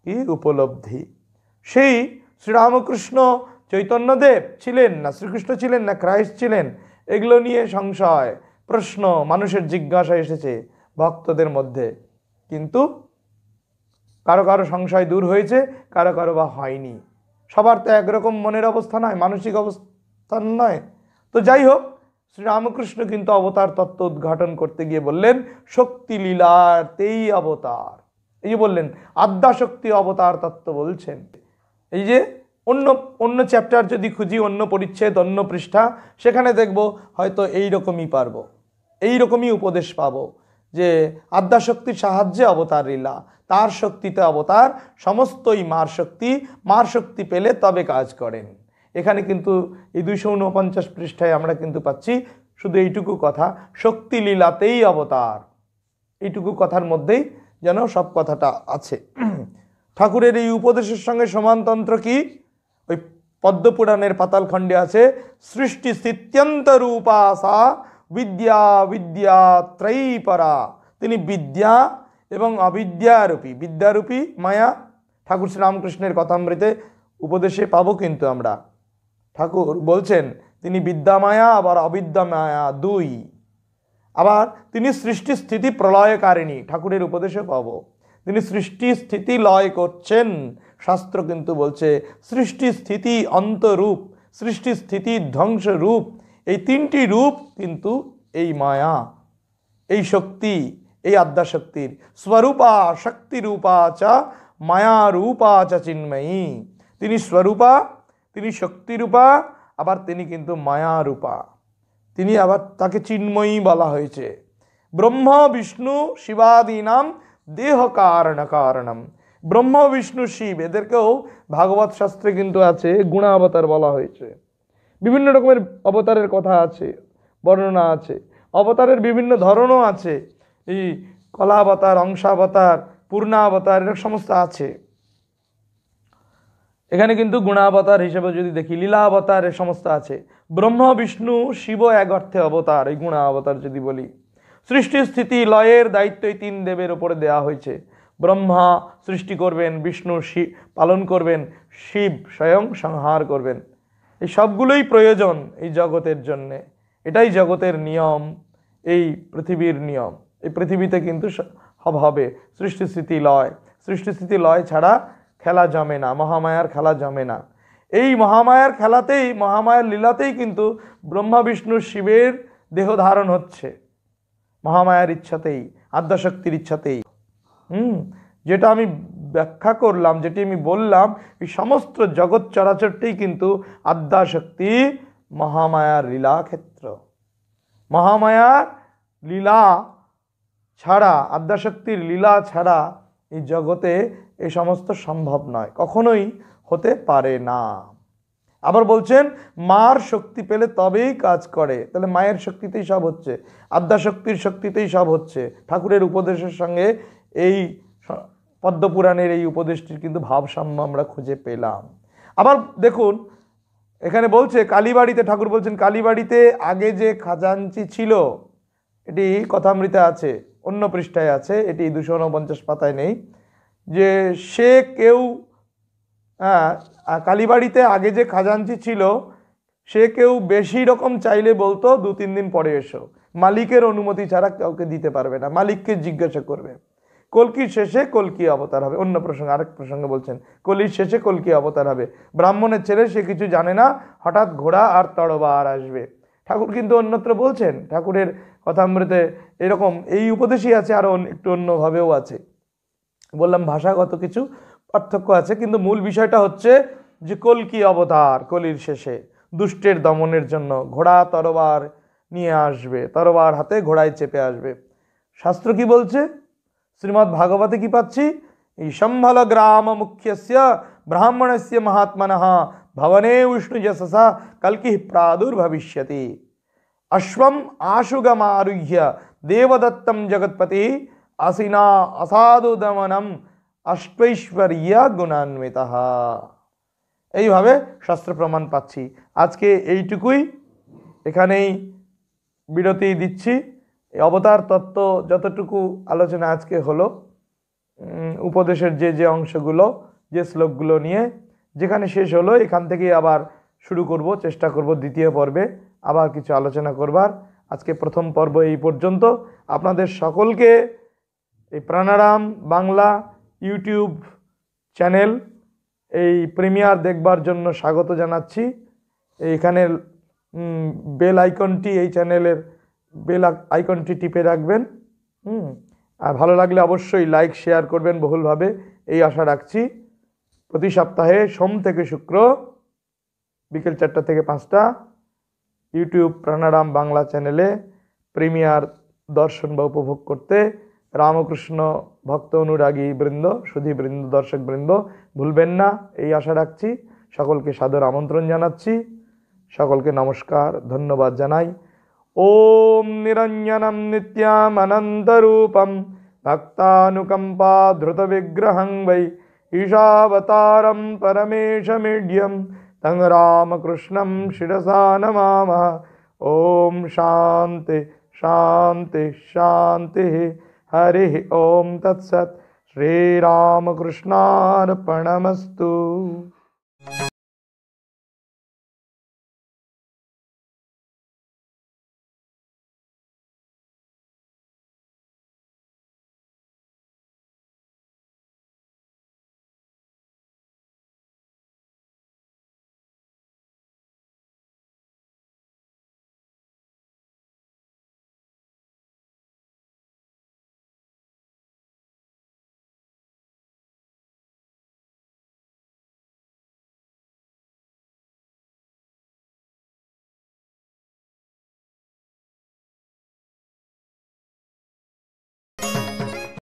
কি উপলব্ধি। সেই শ্রীরামকৃষ্ণ চৈতন্যদেব ছিলেন না, শ্রীকৃষ্ণ ছিলেন না, ক্রাইস্ট ছিলেন, এগুলো নিয়ে সংশয়, প্রশ্ন, মানুষের জিজ্ঞাসা এসেছে ভক্তদের মধ্যে। কিন্তু কারো কারো সংশয় দূর হয়েছে, কারো কারো বা হয়নি। সবার তো একরকম মনের অবস্থা নয়, মানসিক অবস্থান নয়। তো যাই হোক, শ্রীরামকৃষ্ণ কিন্তু অবতার তত্ত্ব উদ্ঘাটন করতে গিয়ে বললেন, শক্তি লীলাতেই অবতার। এই যে বললেন, আদ্যাশক্তি অবতার তত্ত্ব বলছেন। এই যে অন্য চ্যাপ্টার যদি খুঁজি, অন্য পরিচ্ছেদ, অন্য পৃষ্ঠা, সেখানে দেখব হয়তো এইরকমই পারবো, এইরকমই উপদেশ পাবো যে আদ্যাশক্তির সাহায্যে অবতার লীলা, তার শক্তিতে অবতার, সমস্তই মার শক্তি, মার শক্তি পেলে তবে কাজ করেন। এখানে কিন্তু এই 249 পৃষ্ঠায় আমরা কিন্তু পাচ্ছি শুধু এইটুকু কথা, শক্তি লীলাতেই অবতার। এইটুকু কথার মধ্যেই যেন সব কথাটা আছে। ঠাকুরের এই উপদেশের সঙ্গে সমানতন্ত্র কি? ওই পদ্মপুরাণের পাতালখণ্ডে আছে, সৃষ্টি স্থিত্যন্ত রূপা সা বিদ্যা বিদ্যা ত্রয়ীপরা। তিনি বিদ্যা এবং অবিদ্যারূপী, বিদ্যারূপী মায়া। ঠাকুর শ্রীরামকৃষ্ণের কথামৃতে উপদেশে পাবো কিন্তু আমরা, ঠাকুর বলছেন তিনি বিদ্যা মায়া আবার অবিদ্যা মায়া দুই। আবার তিনি সৃষ্টি স্থিতি প্রলয়কারিণী, ঠাকুরের উপদেশে পাবো। তিনি সৃষ্টি স্থিতি লয় করছেন। শাস্ত্র কিন্তু বলছে সৃষ্টি স্থিতি অন্তরূপ, সৃষ্টি স্থিতি ধ্বংস রূপ, এই তিনটি রূপ কিন্তু এই মায়া, এই শক্তি, এই আদ্যাশক্তির। স্বরূপা শক্তিরূপা চ মায়া রূপা চ চিন্ময়ী। তিনি স্বরূপা, তিনি শক্তিরূপা, আবার তিনি কিন্তু মায়া রূপা। তিনি আবার তাকে চিন্ময়ী বলা হয়েছে। ব্রহ্ম বিষ্ণু শিবাদীনাম দেহ কারণ কারণম। ব্রহ্ম বিষ্ণু শিব এদেরকেও ভাগবত শাস্ত্রে কিন্তু আছে গুণাবতার বলা হয়েছে। বিভিন্ন রকমের অবতারের কথা আছে, বর্ণনা আছে। অবতারের বিভিন্ন ধরনও আছে, এই কলাবতার, অংশাবতার, পূর্ণাবতার, এর সমস্ত আছে। এখানে কিন্তু গুণাবতার হিসেবে যদি দেখি, লীলাবতার, এর সমস্ত আছে। ব্রহ্ম বিষ্ণু শিব এক অর্থে অবতার, এই গুণাবতার যদি বলি। সৃষ্টি স্থিতি লয়ের দায়িত্ব এই তিন দেবের উপরে দেওয়া হয়েছে। ব্রহ্মা সৃষ্টি করবেন, বিষ্ণু পালন করবেন, শিব স্বয়ং সংহার করবেন। এই সবগুলোই প্রয়োজন এই জগতের জন্যে। এটাই জগতের নিয়ম, এই পৃথিবীর নিয়ম। এই পৃথিবীতে কিন্তু হবে সৃষ্টি স্থিতি লয়। সৃষ্টি স্থিতি লয় ছাড়া খেলা জমে না, মহামায়ার খেলা জমে না। এই মহামায়ার খেলাতেই, মহামায়ার লীলাতেই কিন্তু ব্রহ্মা বিষ্ণু শিবের দেহ ধারণ হচ্ছে, মহামায়ার ইচ্ছাতেই, আদ্যাশক্তির ইচ্ছাতেই। যেটা আমি ব্যাখ্যা করলাম, যেটি আমি বললাম, এই সমস্ত জগৎ চরাচরটাই কিন্তু আদ্যাশক্তি মহামায়ার লীলাক্ষেত্র। মহামায়ার লীলা ছাড়া, আদ্যাশক্তির লীলা ছাড়া এই জগতে এই সমস্ত সম্ভব নয়, কখনোই হতে পারে না। আবার বলছেন মার শক্তি পেলে তবেই কাজ করে। তাহলে মায়ের শক্তিতেই সব হচ্ছে, আদ্যাশক্তির শক্তিতেই সব হচ্ছে। ঠাকুরের উপদেশের সঙ্গে এই পদ্মপুরাণের এই উপদেশটির কিন্তু ভাবসাম্য আমরা খুঁজে পেলাম। আবার দেখুন এখানে বলছে কালীবাড়িতে, ঠাকুর বলছেন কালীবাড়িতে আগে যে খাজাঞ্চি ছিল, এটি কথামৃতে আছে, অন্য পৃষ্ঠায় আছে, এটি 249 পাতায় নেই, যে সে কেউ কালীবাড়িতে আগে যে খাজাঞ্চি ছিল সে কেউ বেশি রকম চাইলে বলতো 2-3 দিন পরে এসো, মালিকের অনুমতি ছাড়া কাউকে দিতে পারবে না, মালিককে জিজ্ঞাসা করবে। কলকির শেষে কলকি অবতার হবে, অন্য প্রসঙ্গে আরেক প্রসঙ্গে বলছেন কলির শেষে কলকি অবতার হবে, ব্রাহ্মণের ছেলে সে কিছু জানে না, হঠাৎ ঘোড়া আর তরবার আসবে। ঠাকুর কিন্তু অন্যত্র বলছেন, ঠাকুরের কথামৃতে এরকম এই উপদেশই আছে, আরও একটু অন্যভাবেও আছে। বললাম ভাষাগত কিছু পার্থক্য আছে, কিন্তু মূল বিষয়টা হচ্ছে যে কলকি অবতার কলির শেষে দুষ্টের দমনের জন্য ঘোড়া তরবার নিয়ে আসবে, তরবার হাতে ঘোড়ায় চেপে আসবে। শাস্ত্র কি বলছে? শ্রীমদ্ ভাগবতে কি পাচ্ছি? এই সম্ভল গ্রাম মুখ্যস্য ব্রাহ্মণস্য মহাত্মনঃ ভবনে উষ্ণু যশসা কল্কি প্রাদুর্ভবিষ্যতি। অশ্বম আশুগমারুহ্য দেবদত্তম জগৎপতি আসিনা অসাধু দমনম অষ্টৈশ্বর্য গুণান্বিত। এইভাবে শাস্ত্র প্রমাণ পাচ্ছি। আজকে এইটুকুই, এখানেই বিরতি দিচ্ছি। এই অবতার তত্ত্ব যতটুকু আলোচনা আজকে হলো, উপদেশের যে যে অংশগুলো, যে শ্লোকগুলো নিয়ে যেখানে শেষ হলো, এখান থেকেই আবার শুরু করব, চেষ্টা করব দ্বিতীয় পর্বে আবার কিছু আলোচনা করবার। আজকে প্রথম পর্ব এই পর্যন্ত। আপনাদের সকলকে এই প্রাণারাম বাংলা ইউটিউব চ্যানেল এই প্রিমিয়ার দেখবার জন্য স্বাগত জানাচ্ছি। এইখানের বেল আইকনটি, এই চ্যানেলের বেল আইকনটি টিপে রাখবেন। আর ভালো লাগলে অবশ্যই লাইক শেয়ার করবেন বহুলভাবে, এই আশা রাখছি। প্রতি সপ্তাহে সোম থেকে শুক্র বিকেল 4টা থেকে 5টা ইউটিউব প্রাণারাম বাংলা চ্যানেলে প্রিমিয়ার দর্শন বা উপভোগ করতে রামকৃষ্ণ ভক্ত অনুরাগী বৃন্দ, সুধী বৃন্দ, দর্শক বৃন্দ ভুলবেন না, এই আশা রাখছি। সকলকে সাদর আমন্ত্রণ জানাচ্ছি। সকলকে নমস্কার, ধন্যবাদ জানাই। ওম নিরঞ্জনম নিত্যাম অনন্তরূপম ভক্তানুকম্পা ধৃত বিগ্রহং বৈ ঈশাবতারম পরমেশমিড্যম তং রামকৃষ্ণম শিরসা নমামঃ। ওম শান্তি शांति शांति। हरि ओम तत्सत्। श्रीरामकृष्णार्पणमस्तु।